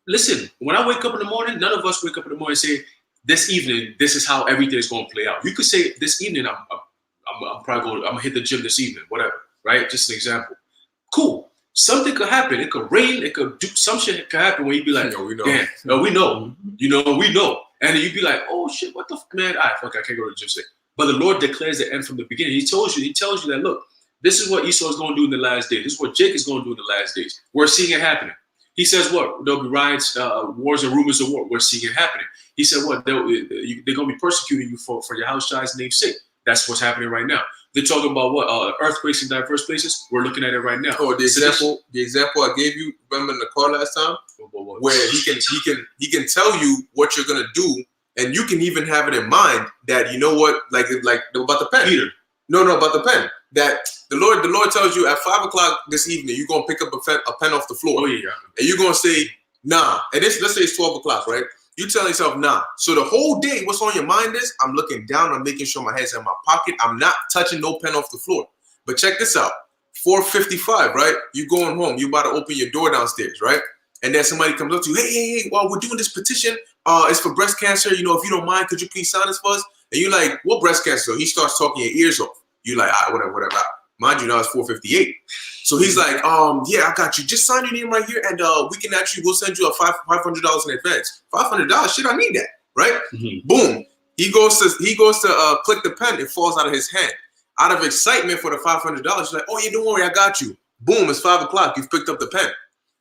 listen, when I wake up in the morning, none of us wake up in the morning and say, this evening, this is how everything is going to play out. You could say this evening, I'm probably going to hit the gym this evening, whatever, right? Just an example. Cool. Something could happen. It could rain. It could do some shit could happen where you'd be like, we know. Damn, no, we know. You know, we know. And then you'd be like, oh shit, what the fuck, man? All right, fuck, I can't go to the gym today. But the Lord declares the end from the beginning. He tells you that, look, this is what Esau is going to do in the last days. This is what Jake is going to do in the last days. We're seeing it happening. He says what? There'll be riots, wars, and rumors of war. We're seeing it happening. He said what? They're going to be persecuting you for Yahushua's name's sake. That's what's happening right now. They're talking about what? Earthquakes in diverse places. We're looking at it right now. Oh, the example I gave you, remember in the car last time, where he can tell you what you're gonna do, and you can even have it in mind that you know what, like about the pen. Peter. No, about the pen. That the Lord tells you at 5 o'clock this evening, you're gonna pick up a pen off the floor. Oh yeah. And you're gonna say nah. And let's say it's 12 o'clock, right? You tell yourself nah. So the whole day, what's on your mind is I'm looking down, I'm making sure my head's in my pocket, I'm not touching no pen off the floor. But check this out. 4:55, right? You going home, you about to open your door downstairs, right? And then somebody comes up to you, hey, while we're doing this petition, it's for breast cancer. You know, if you don't mind, could you please sign this for us? And you're like, what breast cancer? He starts talking your ears off. You're like, all right, whatever. Mind you, now it's 4:58. So he's like, yeah, I got you. Just sign your name right here, and we'll send you a $500 in advance. $500? Shit, I need that, right? Boom. He goes to click the pen. It falls out of his hand. Out of excitement for the $500, he's like, oh yeah, don't worry, I got you. Boom, it's 5 o'clock. You've picked up the pen.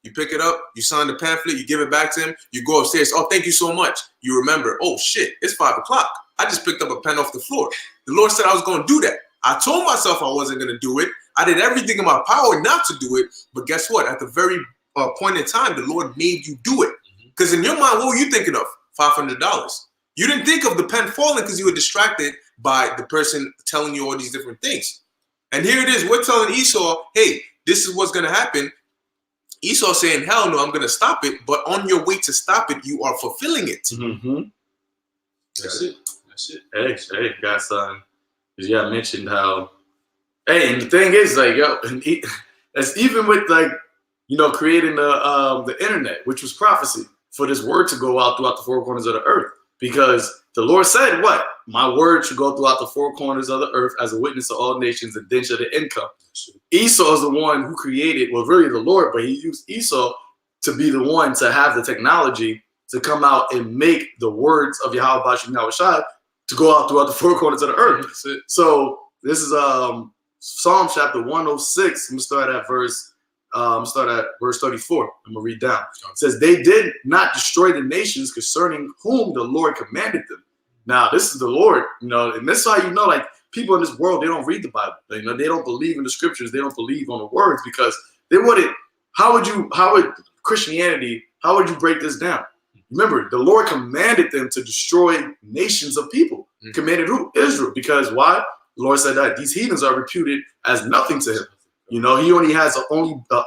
You pick it up, you sign the pamphlet, you give it back to him, you go upstairs. Oh, thank you so much. You remember, oh shit, it's 5 o'clock. I just picked up a pen off the floor. The Lord said I was going to do that. I told myself I wasn't going to do it. I did everything in my power not to do it. But guess what? At the very point in time, the Lord made you do it. Because in your mind, what were you thinking of? $500. You didn't think of the pen falling because you were distracted by the person telling you all these different things. And here it is. We're telling Esau, hey, this is what's going to happen. Esau saying, hell no, I'm going to stop it. But on your way to stop it, you are fulfilling it. That's it. Hey, guys, yeah, I mentioned how, hey, and the thing is, like, yo, that's even with, like, you know, creating the internet, which was prophecy for this word to go out throughout the four corners of the earth. Because the Lord said, what? My word should go throughout the four corners of the earth as a witness to all nations, and then shall the end come. Esau is the one who created, well, really the Lord, but he used Esau to be the one to have the technology to come out and make the words of Yahweh B'Shem Yahushai to go out throughout the four corners of the earth. So this is Psalm chapter 106. I'm gonna start at verse 34. I'm gonna read down. It says, they did not destroy the nations concerning whom the Lord commanded them. Now, this is the Lord, you know, and this is how you know, like, people in this world, they don't read the Bible. You know, they don't believe in the scriptures. They don't believe on the words because they wouldn't. How would Christianity, how would you break this down? Remember, the Lord commanded them to destroy nations of people. Commanded who? Israel. Because why? The Lord said that these heathens are reputed as nothing to him. You know, he only has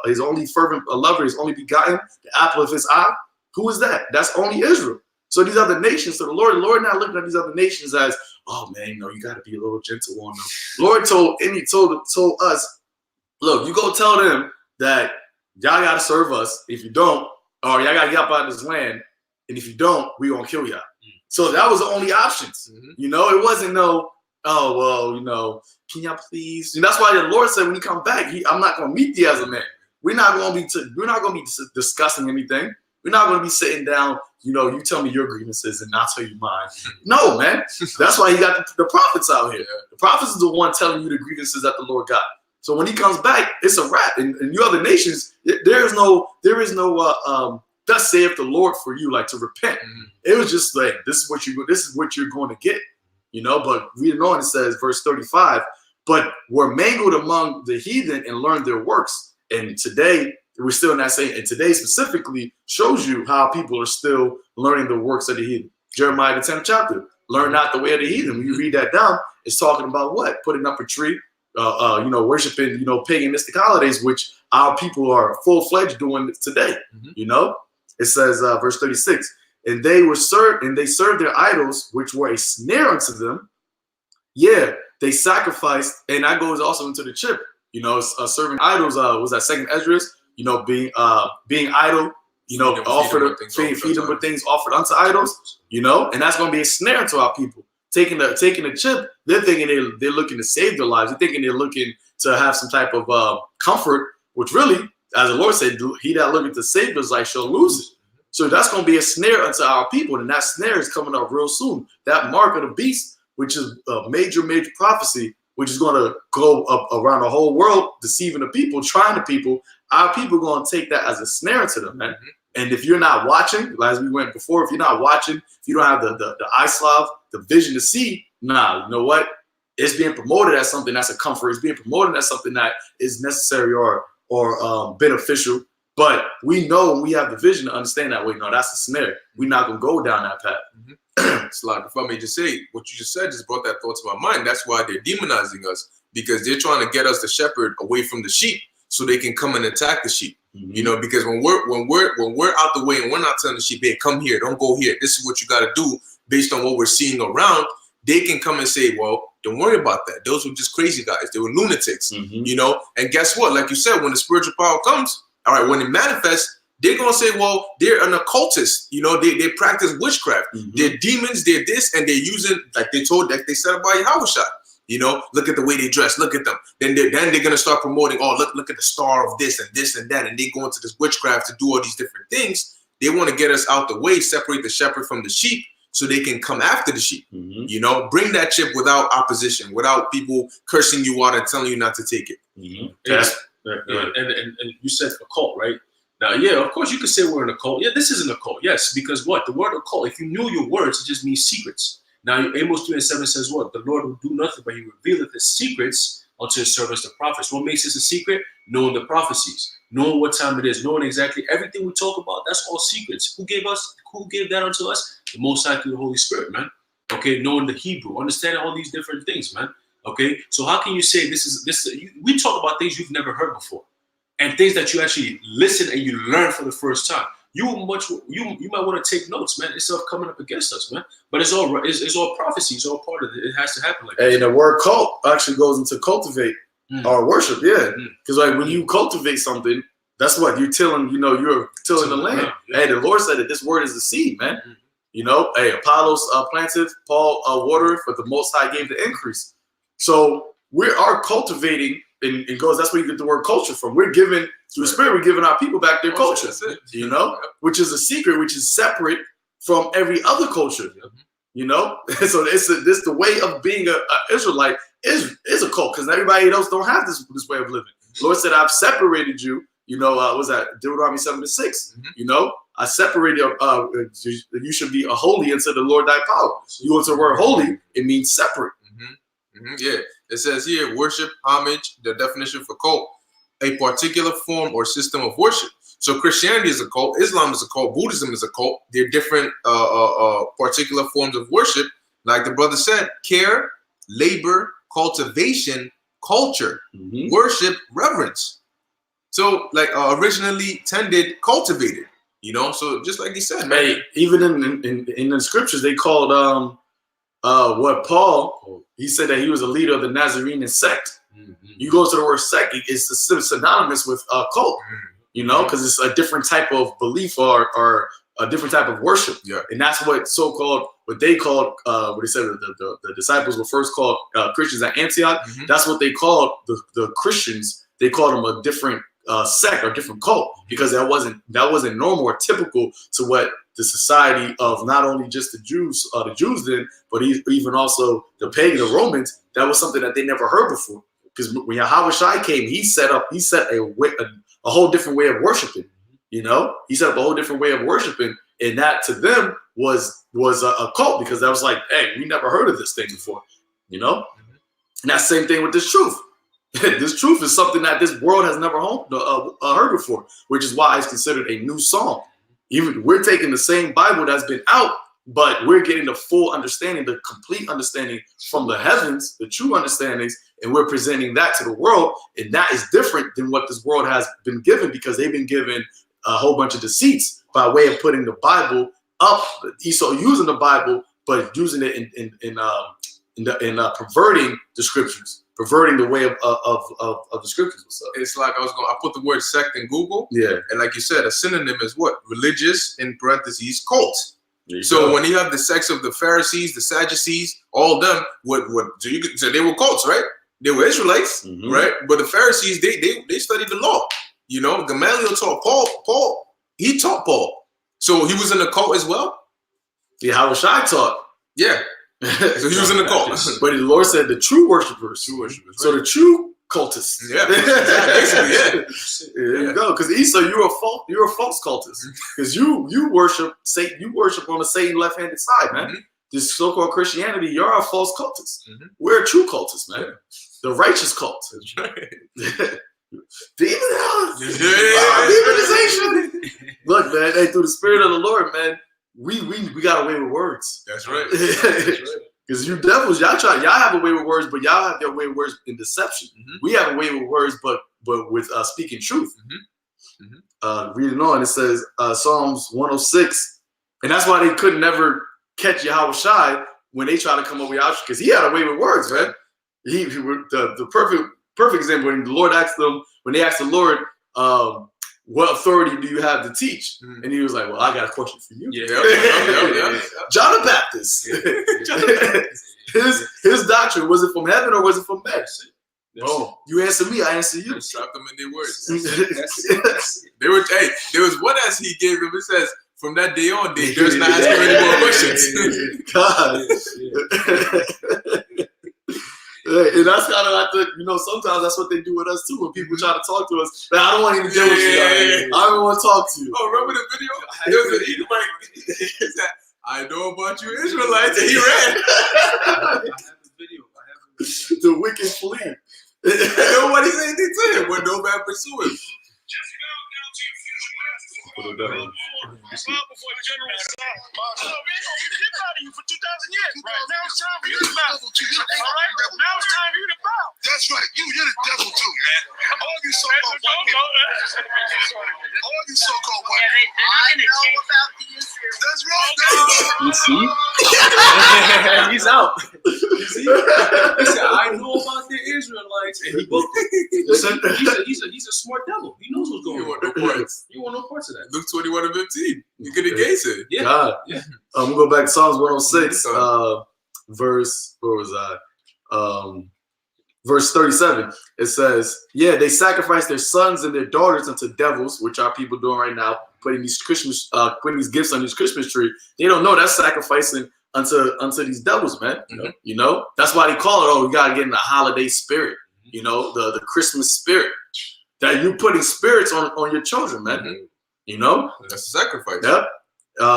his only fervent lover, his only begotten, the apple of his eye. Who is that? That's only Israel. So these other nations, so the Lord not looking at these other nations as, oh man, you know, you got to be a little gentle on them. Lord told us, look, you go tell them that y'all got to serve us. If you don't, or y'all got to get up out of this land. And if you don't, we gonna kill y'all. So that was the only options. You know, it wasn't no, oh, well, you know, can y'all please? And that's why the Lord said when he come back, I'm not gonna meet thee as a man. We're not gonna be discussing anything. We're not gonna be sitting down, you know, you tell me your grievances and I'll tell you mine. No, man. That's why he got the prophets out here. The prophets is the one telling you the grievances that the Lord got. So when he comes back, it's a wrap. And you other nations, there is no thus saith the Lord for you, like to repent. It was just like, this is what you're going to get, you know. But reading on, it says, verse 35, but were mangled among the heathen and learned their works. And today we're still not saying, and today specifically shows you how people are still learning the works of the heathen. Jeremiah the 10th chapter, learn not the way of the heathen. When you read that down, it's talking about what? Putting up a tree, you know, worshiping, you know, paganistic holidays, which our people are full-fledged doing today, you know. It says, verse 36, and they served their idols, which were a snare unto them. Yeah, they sacrificed, and that goes also into the chip. You know, serving idols. Was that second Esdras? You know, being idol. You know, feed them with things offered unto idols. You know, and that's going to be a snare to our people. Taking the chip, they're thinking they're looking to save their lives. They're thinking they're looking to have some type of comfort, which really, as the Lord said, he that looketh to save his life shall lose it. So that's going to be a snare unto our people. And that snare is coming up real soon. That mark of the beast, which is a major prophecy, which is going to go up around the whole world, deceiving the people, trying the people. Our people are going to take that as a snare to them, man. And if you're not watching, as we went before, if you're not watching, if you don't have the eye salve, the vision to see, nah, you know what? It's being promoted as something that's a comfort. It's being promoted as something that is necessary or beneficial. But we know when we have the vision to understand that, wait, no, that's a snare. We're not going to go down that path. It's like, if I may just say, what you just said just brought that thought to my mind. That's why they're demonizing us, because they're trying to get us, the shepherd, away from the sheep so they can come and attack the sheep. You know, because when we're out the way and we're not telling the sheep, hey, come here, don't go here, this is what you got to do based on what we're seeing around, they can come and say, well, don't worry about that. Those were just crazy guys. They were lunatics, you know. And guess what? Like you said, when the spiritual power comes, all right, when it manifests, they're going to say, well, they're an occultist. You know, they practice witchcraft. They're demons, they're this, and they're using, like they said about Yahushua. You know, look at the way they dress. Look at them. Then they're going to start promoting, oh, look at the star of this and that. And they go into this witchcraft to do all these different things. They want to get us out the way, separate the shepherd from the sheep so they can come after the sheep. You know, bring that chip without opposition, without people cursing you out and telling you not to take it. And you said occult, right? Now, yeah, of course you could say we're in a cult. Yeah, this is an occult. Yes, because what? The word occult, if you knew your words, it just means secrets. Now, Amos 3:7 says what? The Lord will do nothing, but he revealeth his secrets unto his servants, the prophets. What makes this a secret? Knowing the prophecies, knowing what time it is, knowing exactly everything we talk about. That's all secrets. Who gave that unto us? The Most High through the Holy Spirit, man. Okay, knowing the Hebrew, understanding all these different things, man. Okay, so how can you say this? We talk about things you've never heard before, and things that you actually listen and you learn for the first time. You might want to take notes, man. It's stuff coming up against us, man. But it's all prophecy. It's all part of it. It has to happen like that. And the word cult actually goes into cultivate or worship, yeah. Because like when you cultivate something, that's what you're tilling. You know, you're tilling the land. Hey, the Lord said that this word is the seed, man. You know, hey, Apollos planted, Paul watered, but the Most High gave the increase. So we are cultivating, and goes. That's where you get the word culture from. We're giving through the Spirit. We're giving our people back their culture. You know, which is a secret, which is separate from every other culture. You know, so this the way of being an Israelite is a cult, because everybody else don't have this way of living. The Lord said, "I've separated you." You know, was that Deuteronomy 7:6? You know, I separated. You should be a holy unto the Lord thy power. You want the word holy? It means separate. Yeah, it says here, worship, homage, the definition for cult, a particular form or system of worship. So Christianity is a cult, Islam is a cult, Buddhism is a cult. They're different particular forms of worship Like the brother said, care, labor, cultivation, culture, worship, reverence. So like originally tended, cultivated, you know. So just like he said, man. Hey, even in the scriptures, they called what Paul, he said that he was a leader of the Nazarene sect. You go to the word sect, it's synonymous with cult, you know, because it's a different type of belief or a different type of worship. Yeah. And that's what what they called, what they said the disciples were first called Christians at Antioch. That's what they called the Christians. They called them a different sect or different cult, because that wasn't normal or typical to what the society of not only just the Jews did, but even also the pagan, the Romans. That was something that they never heard before. Because when Yahushua came, he set a whole different way of worshiping. You know, he set up a whole different way of worshiping, and that to them was a cult, because that was like, hey, we never heard of this thing before. You know, and that same thing with this truth. This truth is something that this world has never heard before, which is why it's considered a new song. Even we're taking the same Bible that's been out, but we're getting the full understanding, the complete understanding from the heavens, the true understandings, and we're presenting that to the world. And that is different than what this world has been given, because they've been given a whole bunch of deceits by way of putting the Bible up. So using the Bible, but using it in perverting the scriptures, perverting the way of the scriptures. So it's like I put the word sect in Google. Yeah. And like you said, a synonym is what? Religious, in parentheses, cult. So when you have the sects of the Pharisees, the Sadducees, all of them, so they were cults, right? They were Israelites, right? But the Pharisees, they studied the law. You know, Gamaliel taught Paul. He taught Paul. So he was in a cult as well? Yeah, Yahushua taught. Yeah. So he was in the cult. But the Lord said the true worshipers. So the true cultists. Yeah. Basically, yeah. There you go. Because Esau, you're a false cultist. Because you worship Satan, you worship on the Satan left-handed side, man. This so-called Christianity, you're a false cultist. We're a true cultist, man. The righteous cult. That's right. Demonization. Look, man, hey, through the Spirit of the Lord, man, we got away with words. That's right. Because you devils, y'all have a way with words, but y'all have their way with words in deception. We have a way with words, but with speaking truth. Reading on, it says Psalms 106, and that's why they could never catch Yahushua when they try to come up with Yahushua, because he had a way with words, man. He the perfect example when the Lord asked them, when they asked the Lord, what authority do you have to teach? And he was like, well, I got a question for you. John the Baptist. His doctrine, was it from heaven or was it from men? Oh, you answer me, I answer you. Trap them in their words. There was one answer he gave them. It says, from that day on, they does not ask him any more questions. God. And that's kind of like sometimes that's what they do with us too. When people try to talk to us, man, I don't want to even deal with you. I don't want to talk to you. Oh, remember the video? There was an Edomite. He said, I know about you Israelites, and he ran. I have the video. The wicked flee. And nobody said anything to him when no man pursue him. Before the general Assad. So we get out of you for 2,000 years. Right. Now it's time for you to bow. All right? Now it's time for you to bow. That's right. You're the devil too, man. All you so-called white people. All you so-called white people. I know about the Israel. That's right. You see? He's out. You see? He said, I know about the Israelites. And he booked it. He's a smart devil. He knows what's going on. You want no parts of that. Luke 21:15. You could engage it. Yeah. God. Yeah. I'm gonna go back to Psalms 106, verse, where was I? Verse 37. It says, yeah, they sacrifice their sons and their daughters unto devils, which are people doing right now, putting these gifts on this Christmas tree. They don't know that's sacrificing unto these devils, man. You know, that's why they call it, you gotta get in the holiday spirit, you know, the Christmas spirit. That you're putting spirits on your children, man. You know? That's a sacrifice. Yep.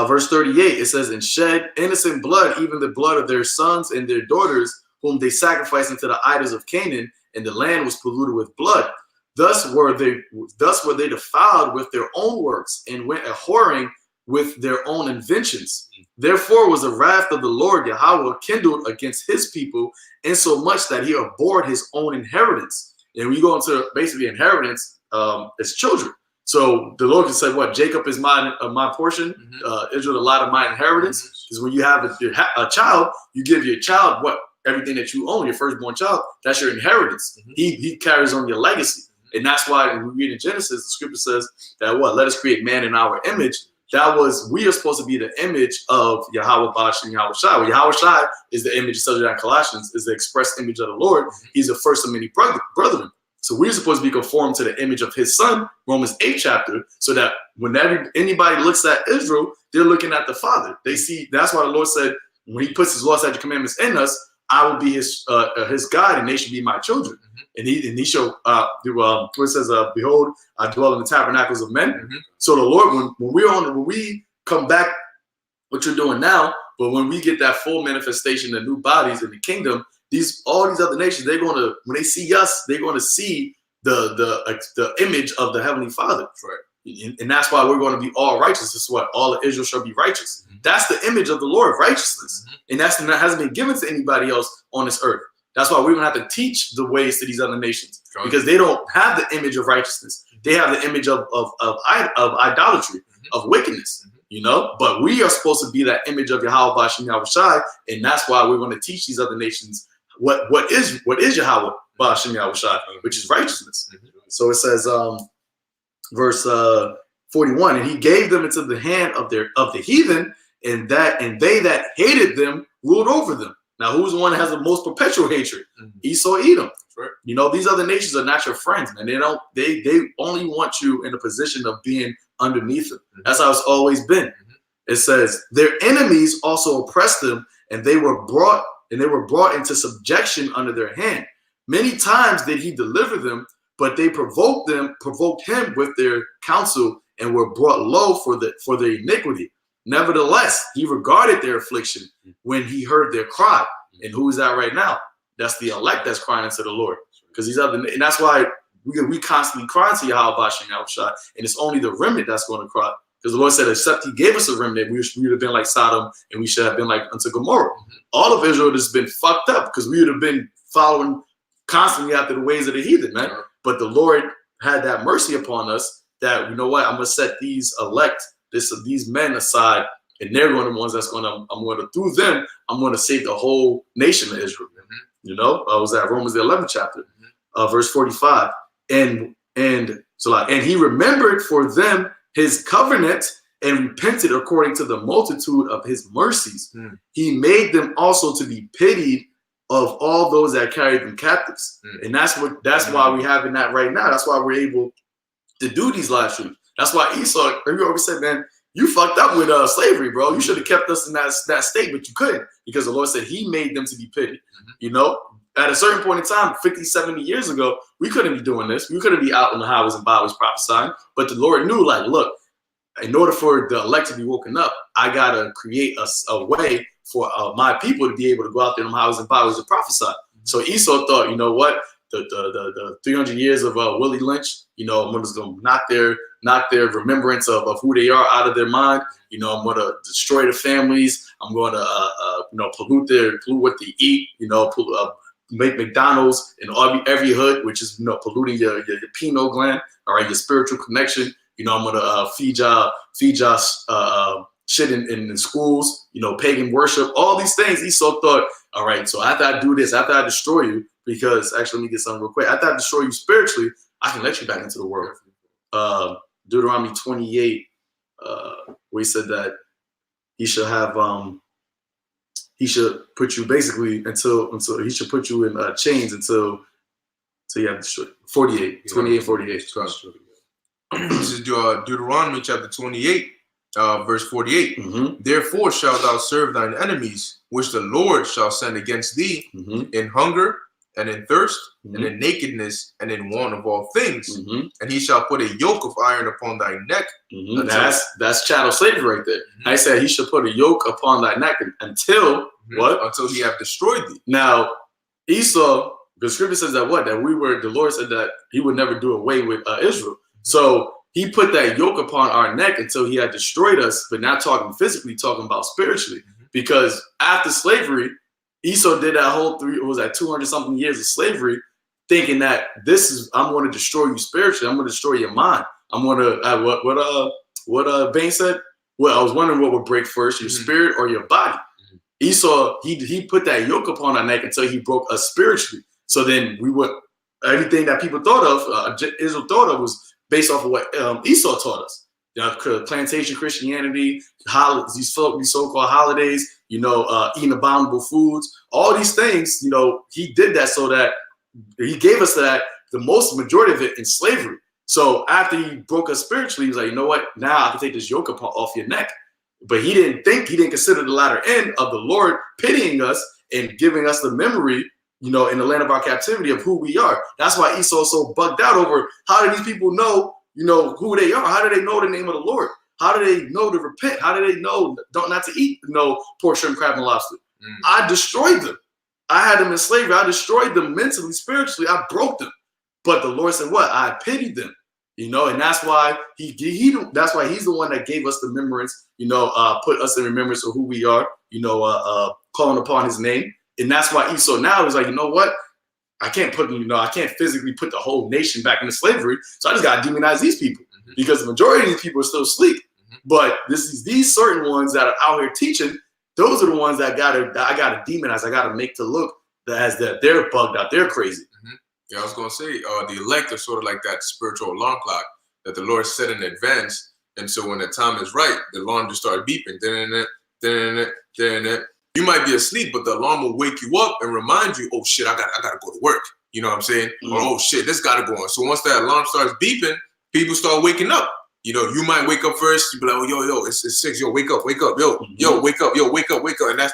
Verse 38, it says, and shed innocent blood, even the blood of their sons and their daughters, whom they sacrificed unto the idols of Canaan, and the land was polluted with blood. Thus were they defiled with their own works, and went a whoring with their own inventions. Therefore was the wrath of the Lord Yahweh kindled against his people, insomuch that he abhorred his own inheritance. And we go into basically inheritance as children. So the Lord can say, what, Jacob is my portion, Israel a lot of my inheritance. Because when you have a child, you give your child what? Everything that you own, your firstborn child, that's your inheritance. He carries on your legacy. And that's why when we read in Genesis, the scripture says that what? Let us create man in our image. That was, we are supposed to be the image of Yahweh Bashim Yahweh Shai. Well, Yahweh Shai is the image, such as Colossians, is the express image of the Lord. He's the first of many brethren. So we're supposed to be conformed to the image of his son, Romans 8 chapter, so that whenever anybody looks at Israel, they're looking at the Father. They see, that's why the Lord said, when he puts his laws, statutes, commandments in us, I will be his God, and they should be my children. And he shall it says, behold, I dwell in the tabernacles of men. So the Lord, when we come back, what you're doing now, but when we get that full manifestation of new bodies in the kingdom, all these other nations, they're going to, when they see us, they're going to see the image of the Heavenly Father. Right. And that's why we're going to be all righteous. This is what all of Israel shall be righteous. That's the image of the Lord, righteousness. And that hasn't been given to anybody else on this earth. That's why we're going to have to teach the ways to these other nations, because they don't have the image of righteousness. They have the image of idolatry, of wickedness, you know. But we are supposed to be that image of Yahweh Bashim Yahweh Shai, and that's why we're going to teach these other nations what is Yahweh Bashim Yahweh Shai, which is righteousness. So it says, verse 41, and he gave them into the hand of the heathen, and they that hated them ruled over them. Now, who's the one that has the most perpetual hatred? Esau, Edom. Right. You know, these other nations are not your friends, man. They only want you in a position of being underneath them. That's how it's always been. It says their enemies also oppressed them, and they were brought into subjection under their hand. Many times did he deliver them, but they provoked him with their counsel, and were brought low for their iniquity. Nevertheless, he regarded their affliction when he heard their cry. And who is that right now? That's the elect that's crying unto the Lord. Because and that's why we constantly cry to Yahweh Bashim Yahweh Shai, and it's only the remnant that's going to cry. Because the Lord said, except he gave us a remnant, we would have been like Sodom, and we should have been like unto Gomorrah. All of Israel has been fucked up because we would have been following constantly after the ways of the heathen, man. But the Lord had that mercy upon us that, you know what, I'm going to set these men aside, and they're going to be the ones through them, I'm going to save the whole nation of Israel. You know, was that Romans the 11th chapter, verse 45. And he remembered for them his covenant and repented according to the multitude of his mercies. He made them also to be pitied of all those that carried them captives. And that's why we having that right now. That's why we're able to do these live streams. That's why Esau, we always said, man, you fucked up with slavery, bro. You should have kept us in that state, but you couldn't, because the Lord said he made them to be pitied. You know, at a certain point in time, 50, 70 years ago, we couldn't be doing this. We couldn't be out in the highways and byways prophesying. But the Lord knew, like, look, in order for the elect to be woken up, I got to create a way for my people to be able to go out there in the highways and byways and prophesy. So Esau thought, you know what? The 300 years of Willie Lynch, you know, I'm just going to knock their remembrance of who they are out of their mind. You know, I'm going to destroy the families. I'm going to, pollute what they eat, make McDonald's in every hood, which is, polluting your pineal gland, all right, your spiritual connection. You know, I'm going to feed y'all shit in schools, pagan worship, all these things. Esau thought, all right, so after I do this, after I destroy you, because actually, let me get something real quick. After I destroy you spiritually, I can let you back into the world. Deuteronomy 28, where he said that he should have, he should put you basically until he should put you in chains until you have destroyed. 48, 28, 48. This is Deuteronomy chapter 28. Verse 48, Therefore shalt thou serve thine enemies, which the Lord shall send against thee, in hunger and in thirst and in nakedness and in want of all things. And he shall put a yoke of iron upon thy neck. That's chattel slavery right there. I said he should put a yoke upon thy neck until what? Until he have destroyed thee. Now, Esau, the scripture says that the Lord said that he would never do away with Israel. So he put that yoke upon our neck until he had destroyed us, but not talking physically, talking about spiritually. Because after slavery, Esau did that whole 200 something years of slavery, thinking that I'm going to destroy you spiritually. I'm going to destroy your mind. I'm going to, what Bain said? Well, I was wondering what would break first, your spirit or your body. Esau, he put that yoke upon our neck until he broke us spiritually. So then everything that people thought of, Israel thought of, was based off of what Esau taught us. Plantation Christianity, these so-called holidays, eating abominable foods, all these things, he did that so that he gave us the majority of it in slavery. So after he broke us spiritually, he was like, you know what? Now I can take this yoke off your neck. But he didn't consider the latter end of the Lord pitying us and giving us the memory, in the land of our captivity of who we are. That's why Esau is so bugged out over how do these people know, who they are? How do they know the name of the Lord? How do they know to repent? How do they know not to eat pork, shrimp, crab, and lobster? I destroyed them. I had them in slavery. I destroyed them mentally, spiritually. I broke them. But the Lord said, what? I pitied them. And that's why that's why he's the one that gave us the remembrance, put us in remembrance of who we are, calling upon his name. And that's why Esau now is like, you know what? I can't physically put the whole nation back into slavery. So I just got to demonize these people because the majority of these people are still asleep. But these certain ones that are out here teaching, those are the ones that I got to demonize. I got to make to look as that they're bugged out. They're crazy. Yeah, I was going to say, the elect are sort of like that spiritual alarm clock that the Lord set in advance. And so when the time is right, the alarm just started beeping. You might be asleep, but the alarm will wake you up and remind you, oh, shit, I gotta go to work. You know what I'm saying? Or, oh, shit, this got to go on. So once that alarm starts beeping, people start waking up. You might wake up first. You be like, oh, yo, it's 6. Yo, wake up. Yo, wake up. Yo, wake up. And that's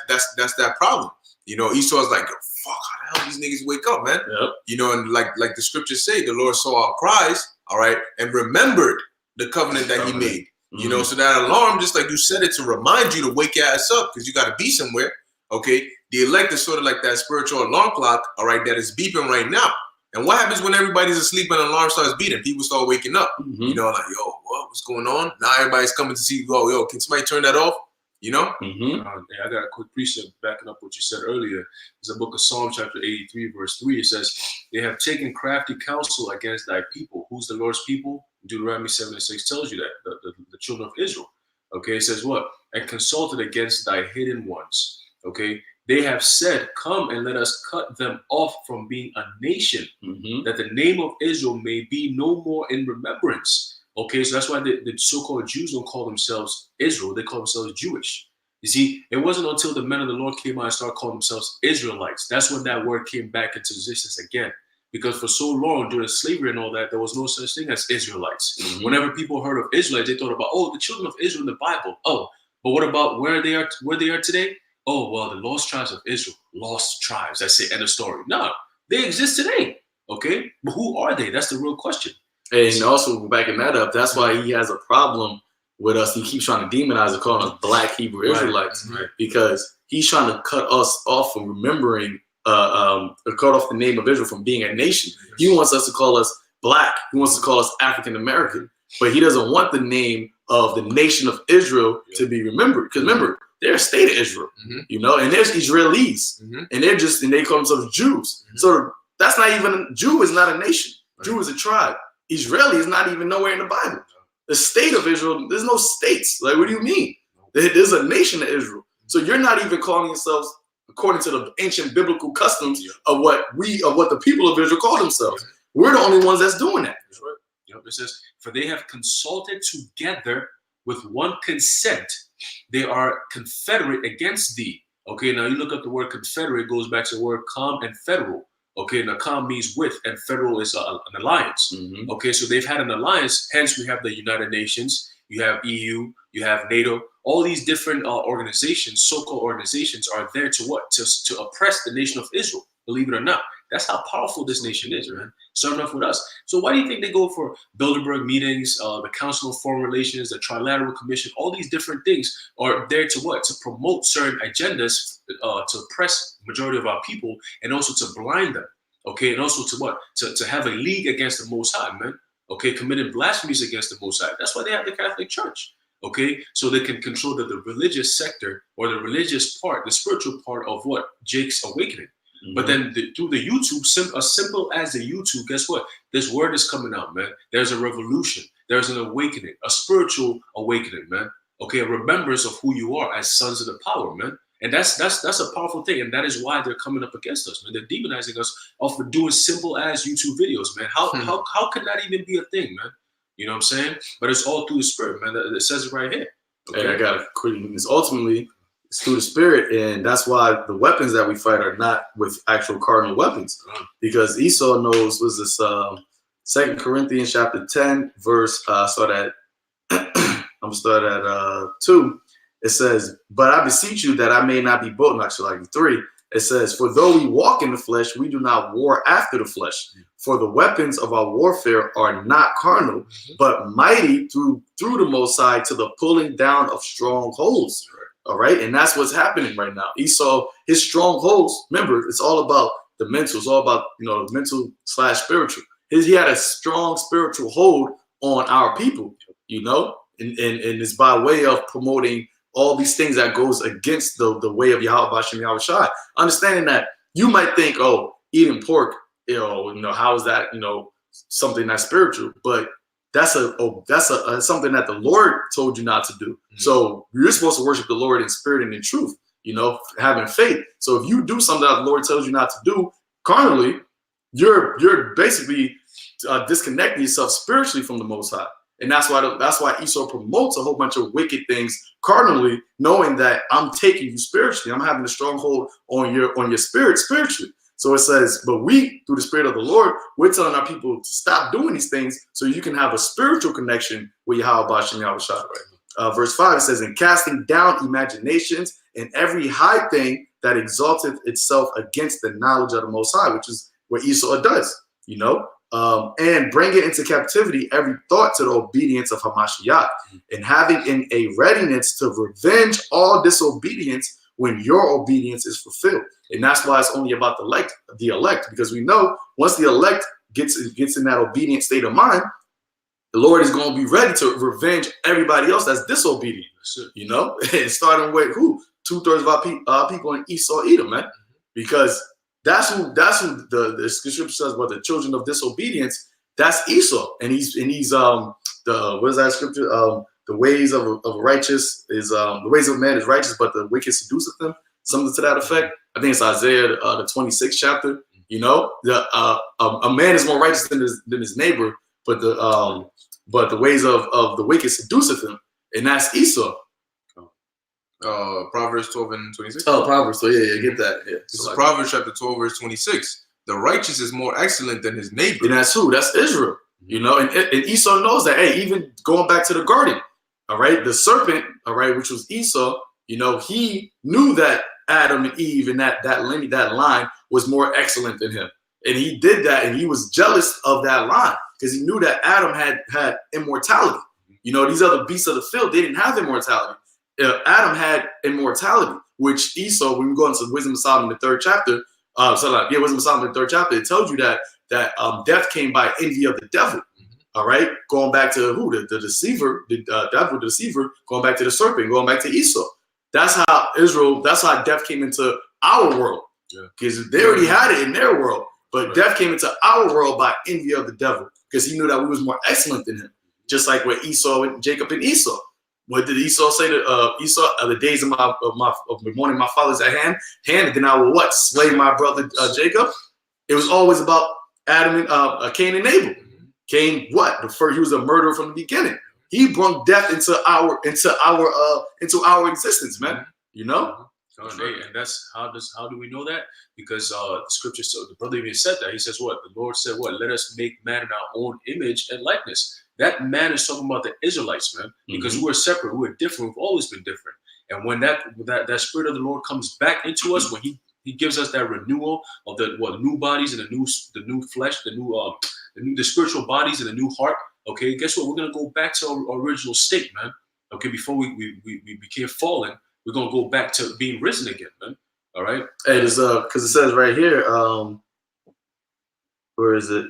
that problem. Esau's like, fuck, how the hell these niggas wake up, man? Yep. And like the scriptures say, the Lord saw our cries, all right, and remembered the covenant that he made. So that alarm, just like you said it, to remind you to wake your ass up because you got to be somewhere, okay? The elect is sort of like that spiritual alarm clock, all right, that is beeping right now. And what happens when everybody's asleep and the alarm starts beating? People start waking up, like, yo, what's going on? Now everybody's coming to see, yo, can somebody turn that off? I got a quick precept backing up what you said earlier. It's a book of Psalm chapter 83, verse 3. It says, they have taken crafty counsel against thy people. Who's the Lord's people? Deuteronomy 7:6 tells you that, the children of Israel. Okay, it says what? And consulted against thy hidden ones. Okay, they have said, come and let us cut them off from being a nation, that the name of Israel may be no more in remembrance. Okay, so that's why the so-called Jews don't call themselves Israel. They call themselves Jewish. You see, it wasn't until the men of the Lord came out and started calling themselves Israelites. That's when that word came back into existence again. Because for so long, during slavery and all that, there was no such thing as Israelites. Whenever people heard of Israelites, they thought about, oh, the children of Israel in the Bible. Oh, but what about where they are today? Oh, well, the lost tribes of Israel. Lost tribes. That's it. End of story. No, they exist today. Okay, but who are they? That's the real question. And also backing that up, that's why he has a problem with us. He keeps trying to demonize and calling us Black Hebrew Israelites, because he's trying to cut us off from remembering, cut off the name of Israel from being a nation. He wants us to call us Black. He wants to call us African American, but he doesn't want the name of the nation of Israel to be remembered. Because remember, they're a state of Israel, and there's Israelis, and they call themselves Jews. So that's not even, Jew is not a nation. Jew is a tribe. Israeli is not even nowhere in the Bible. The state of Israel, there's no states. Like, what do you mean? There's a nation of Israel. So you're not even calling yourselves according to the ancient biblical customs of what the people of Israel call themselves. We're the only ones that's doing that. That's right. It says, for they have consulted together with one consent. They are confederate against thee. Okay, now you look up the word confederate, it goes back to the word com and federal. Okay, now com means with, and federal is an alliance. Okay, so they've had an alliance, hence we have the United Nations, you have EU, you have NATO, all these different organizations, so-called organizations, are there to what? To oppress the nation of Israel, believe it or not. That's how powerful this nation is, man. Starting off with us. So why do you think they go for Bilderberg meetings, the Council of Foreign Relations, the Trilateral Commission, all these different things are there to what? To promote certain agendas, to oppress the majority of our people, and also to blind them, okay? And also to what? To have a league against the Most High, man. okay, committing blasphemies against the Most High. That's why they have the Catholic Church, okay? So they can control the religious sector or the religious part, the spiritual part of what? Jake's awakening. But then through the YouTube, as simple as the YouTube, guess what? This word is coming out, man. There's a revolution. There's an awakening, a spiritual awakening, man. Okay, a remembrance of who you are as sons of the power, man. And that's a powerful thing, and that is why they're coming up against us, man. They're demonizing us for doing simple as YouTube videos, man. How can that even be a thing, man? You know what I'm saying? But it's all through the Spirit, man. It says it right here. Okay, hey, I got to quickly. It's ultimately it's through the Spirit, and that's why the weapons that we fight are not with actual carnal weapons, because Esau knows. Was this 2 Corinthians chapter 10 verse? Start at I'm start at 2. It says, "But I beseech you that I may not be bold." Actually, like 3. It says, "For though we walk in the flesh, we do not war after the flesh. For the weapons of our warfare are not carnal, but mighty through the Most High to the pulling down of strongholds." All right, and that's what's happening right now. Esau, his strongholds. Remember, it's all about the mental. It's all about the mental / spiritual. He had a strong spiritual hold on our people. And it's by way of promoting all these things that goes against the way of Yahweh Bashem Yahweh Shai. Understanding that you might think, oh, eating pork, how is that, something that's spiritual? But that's something that the Lord told you not to do. So you're supposed to worship the Lord in spirit and in truth, having faith. So if you do something that the Lord tells you not to do carnally, you're basically disconnecting yourself spiritually from the Most High. And that's why Esau promotes a whole bunch of wicked things carnally, knowing that I'm taking you spiritually. I'm having a stronghold on your spirit spiritually. So it says, but we, through the Spirit of the Lord, we're telling our people to stop doing these things so you can have a spiritual connection with Yahweh Bashem Yahweh Shai. Verse 5, it says, "And casting down imaginations and every high thing that exalteth itself against the knowledge of the Most High," which is what Esau does, "and bring it into captivity every thought to the obedience of Hamashiach, and having in a readiness to revenge all disobedience when your obedience is fulfilled." And that's why it's only about the elect, because we know once the elect gets in that obedient state of mind, the Lord is going to be ready to revenge everybody else that's disobedient. And starting with who? 2/3 of our people in Esau, Edom, man, because that's who the scripture says, but the children of disobedience, that's Esau, and he's what is that scripture? The ways of righteous is the ways of man is righteous, but the wicked seduceth them. Something to that effect. I think it's Isaiah the 26th chapter. A man is more righteous than his neighbor, but the ways of the wicked seduceth him, and that's Esau. Proverbs 12 and 26. Oh, Proverbs. So yeah, get that. Yeah. This is Proverbs chapter 12, verse 26. "The righteous is more excellent than his neighbor." And that's who? That's Israel. And Esau knows that. Hey, even going back to the garden, all right, the serpent, all right, which was Esau, he knew that Adam and Eve and that line was more excellent than him. And he did that, and he was jealous of that line because he knew that Adam had immortality. These other beasts of the field, they didn't have immortality. Adam had immortality, which Esau, when we go into Wisdom of Solomon, the 3rd chapter, Wisdom of Solomon, the 3rd chapter, it tells you that death came by envy of the devil. All right, going back to who? The deceiver, the devil, the deceiver, going back to the serpent, going back to Esau. That's how death came into our world. Because they already had it in their world, but death came into our world by envy of the devil, because he knew that we was more excellent than him. Just like with Esau and Jacob and Esau. What did Esau say to Esau? "The days of the morning my father's at hand, and then I will what? Slay my brother Jacob." It was always about Adam and Cain and Abel. Cain, what? He was a murderer from the beginning. He brought death into our existence, man. And that's how do we know that? Because the scripture, so the brother even said that. He says what? The Lord said what? "Let us make man in our own image and likeness." That man is talking about the Israelites, man, because we're separate, we're different, we've always been different. And when that Spirit of the Lord comes back into us, when he gives us that renewal of the new bodies and the new flesh, the spiritual bodies and the new heart. Okay, guess what? We're gonna go back to our original state, man. Okay, before we became fallen, we're gonna go back to being risen again, man. All right. Hey, there's because it says right here, where is it?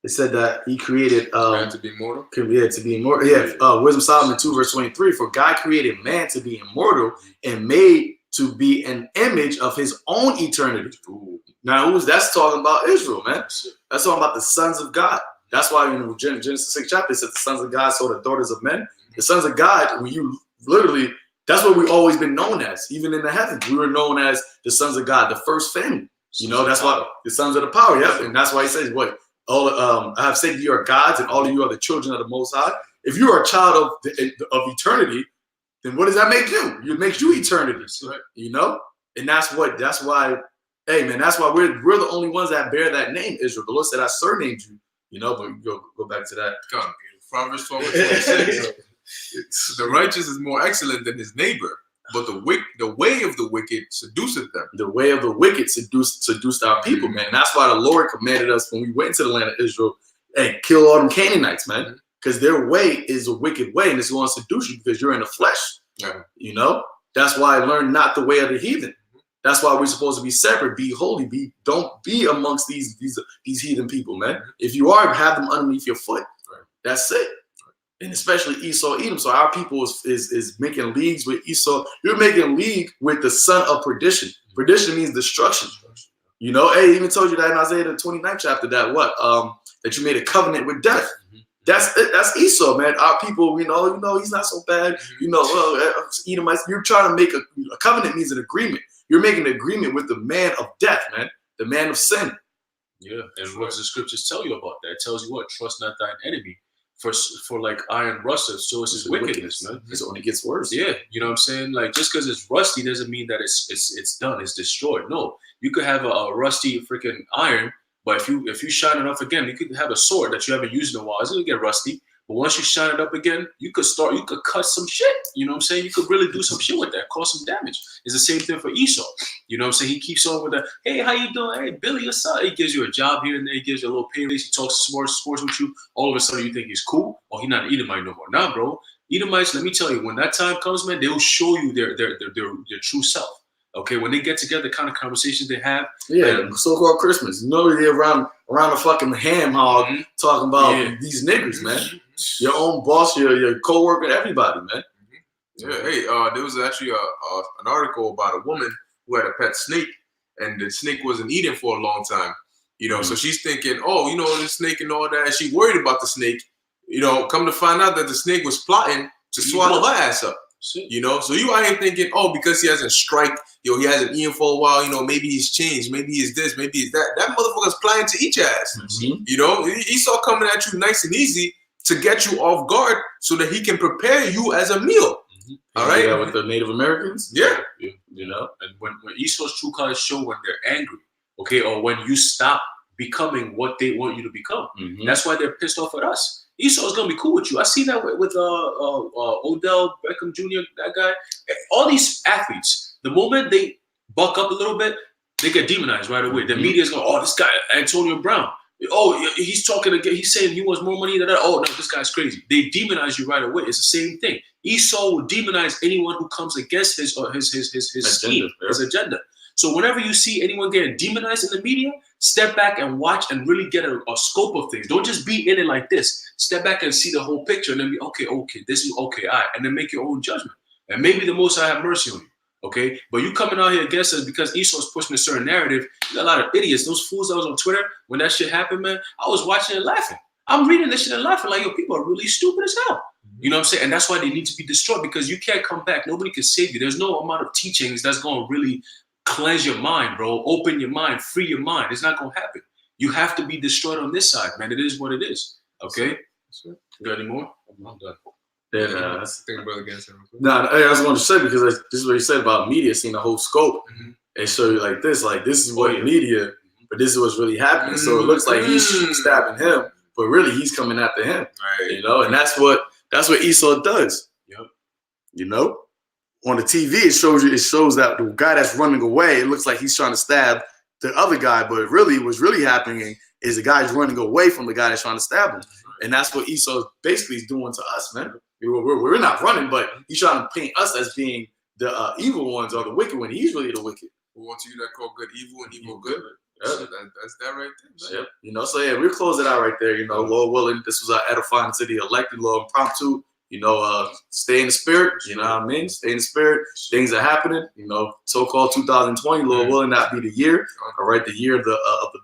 It said that he created man to be immortal. Yeah, to be immortal. Yeah, Wisdom of Solomon 2 verse 23. For God created man to be immortal and made to be an image of his own eternity. Ooh. Now, that's talking about Israel, man. That's talking about the sons of God. That's why in Genesis 6 chapter, it said the sons of God saw the daughters of men. The sons of God, when you literally, that's what we've always been known as. Even in the heavens, we were known as the sons of God, the first family. You know, that's why the sons of the power. Yeah, and that's why he says, "What I have said to you are gods, and all of you are the children of the Most High." If you are a child of eternity, then what does that make you? It makes you eternity. Right. You know, and that's why. Hey, man, that's why we're the only ones that bear that name, Israel. The Lord said, "I surnamed you." You know, but go back to that. Come, Proverbs 12:26. The righteous is more excellent than his neighbor, but the way of the wicked seduceth them. The way of the wicked seduced our people, man. That's why the Lord commanded us when we went into the land of Israel, hey, kill all them Canaanites, man. Because their way is a wicked way, and it's going to seduce you because you're in the flesh. Yeah. You know? That's why I learned not the way of the heathen. That's why we're supposed to be separate, be holy, don't be amongst these heathen people, man. If you are, have them underneath your foot. Right. That's it. And especially Esau, Edom. So our people is making leagues with Esau. You're making a league with the son of perdition. Perdition means destruction. You know, hey, even told you that in Isaiah the 29th chapter that you made a covenant with death. That's it. That's Esau, man. Our people, you know, he's not so bad. You know, Edomites. You're trying to make a covenant means an agreement. You're making an agreement with the man of death, man, the man of sin. Yeah, and what does the scriptures tell you about that? It tells you what? Trust not thine enemy. For like iron rusteth, so is his wickedness, man. It only gets worse. Yeah, you know what I'm saying? Like, just because it's rusty doesn't mean that it's done, it's destroyed. No, you could have a rusty freaking iron, but if you shine it up again, you could have a sword that you haven't used in a while. It's gonna get rusty. But once you shine it up again, you could cut some shit. You know what I'm saying? You could really do some shit with that, cause some damage. It's the same thing for Esau. You know what I'm saying? He keeps on with the, hey, how you doing? Hey, Billy, what's up? He gives you a job here and there. He gives you a little pay raise. He talks sports with you. All of a sudden, you think he's cool. Oh, he's not an Edomite no more. Nah, bro. Edomites, let me tell you, when that time comes, man, they'll show you their true self. Okay, when they get together, the kind of conversations they have. Yeah, so-called Christmas. You know, they're around a fucking ham hog talking about these niggers, man. Your own boss, your co-worker, everybody, man. Yeah, hey, there was actually an article about a woman who had a pet snake, and the snake wasn't eating for a long time. You know, so she's thinking, oh, you know, the snake and all that, and she worried about the snake. You know, come to find out that the snake was plotting to swallow her ass up. You know, so you out here thinking, oh, because he hasn't he hasn't eaten for a while, you know, maybe he's changed, maybe he's this, maybe he's that. That motherfucker's planning to eat your ass. You know, Esau coming at you nice and easy to get you off guard so that he can prepare you as a meal. All right? Yeah, with the Native Americans? Yeah. You know, and when Esau's true colors show when they're angry, okay, or when you stop becoming what they want you to become. That's why they're pissed off at us. Esau's gonna be cool with you. I see that with Odell Beckham Jr., that guy. All these athletes, the moment they buck up a little bit, they get demonized right away. The media's going, oh, this guy, Antonio Brown. Oh, he's talking again. He's saying he wants more money than that. Oh, no, this guy's crazy. They demonize you right away. It's the same thing. Esau will demonize anyone who comes against his scheme, his agenda. So whenever you see anyone getting demonized in the media, step back and watch and really get a scope of things. Don't just be in it like this. Step back and see the whole picture and then be, okay, this is okay, all right. And then make your own judgment. And maybe the Most High have mercy on you, okay? But you coming out here against us because Esau's pushing a certain narrative. You got a lot of idiots. Those fools that was on Twitter, when that shit happened, man, I was watching and laughing. I'm reading this shit and laughing like, yo, people are really stupid as hell. You know what I'm saying? And that's why they need to be destroyed because you can't come back. Nobody can save you. There's no amount of teachings that's going to really cleanse your mind, bro. Open your mind, free your mind. It's not gonna happen. You have to be destroyed on this side, man. It is what it is. Okay. You got any more? I'm done. Yeah, think brother against him. No, I was going to say because this is what he said about media, seeing the whole scope and show you like this is what media, but this is what's really happening. So it looks like he's stabbing him, but really he's coming after him. Right. You know, and that's what Esau does. Yep. You know. On the TV, it shows that the guy that's running away, it looks like he's trying to stab the other guy, but really what's really happening is the guy's running away from the guy that's trying to stab him. And that's what Esau basically is doing to us, man. We're not running, but he's trying to paint us as being the evil ones or the wicked one. He's really the wicked. Who wants you to call good evil and evil good? That's that right there, man. Yep. You know, so yeah, we'll close it out right there. You know, Lord willing, this was edifying to the elected, Lord, impromptu. You know, stay in the spirit. You know what I mean? Stay in the spirit. Things are happening. You know, so-called 2020, Lord willing, that be the year. All right, the year of the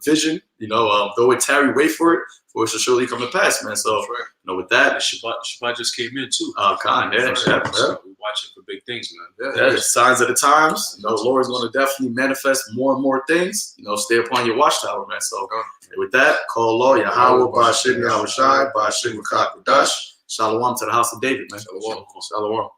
vision. You know, though it tarry, wait for it shall surely come to pass, man. So, you know, with that, Shabbat just came in too. Yeah. We're watching for big things, man. Yeah, signs of the times. You know, the Lord is going to definitely manifest more and more things. You know, stay upon your watchtower, man. So, with that, call law Yahweh, Ba'ashim Yahushai, Ba'ashim Rakak Dash. Shalom to the house of David, man. Shalom. Shalom.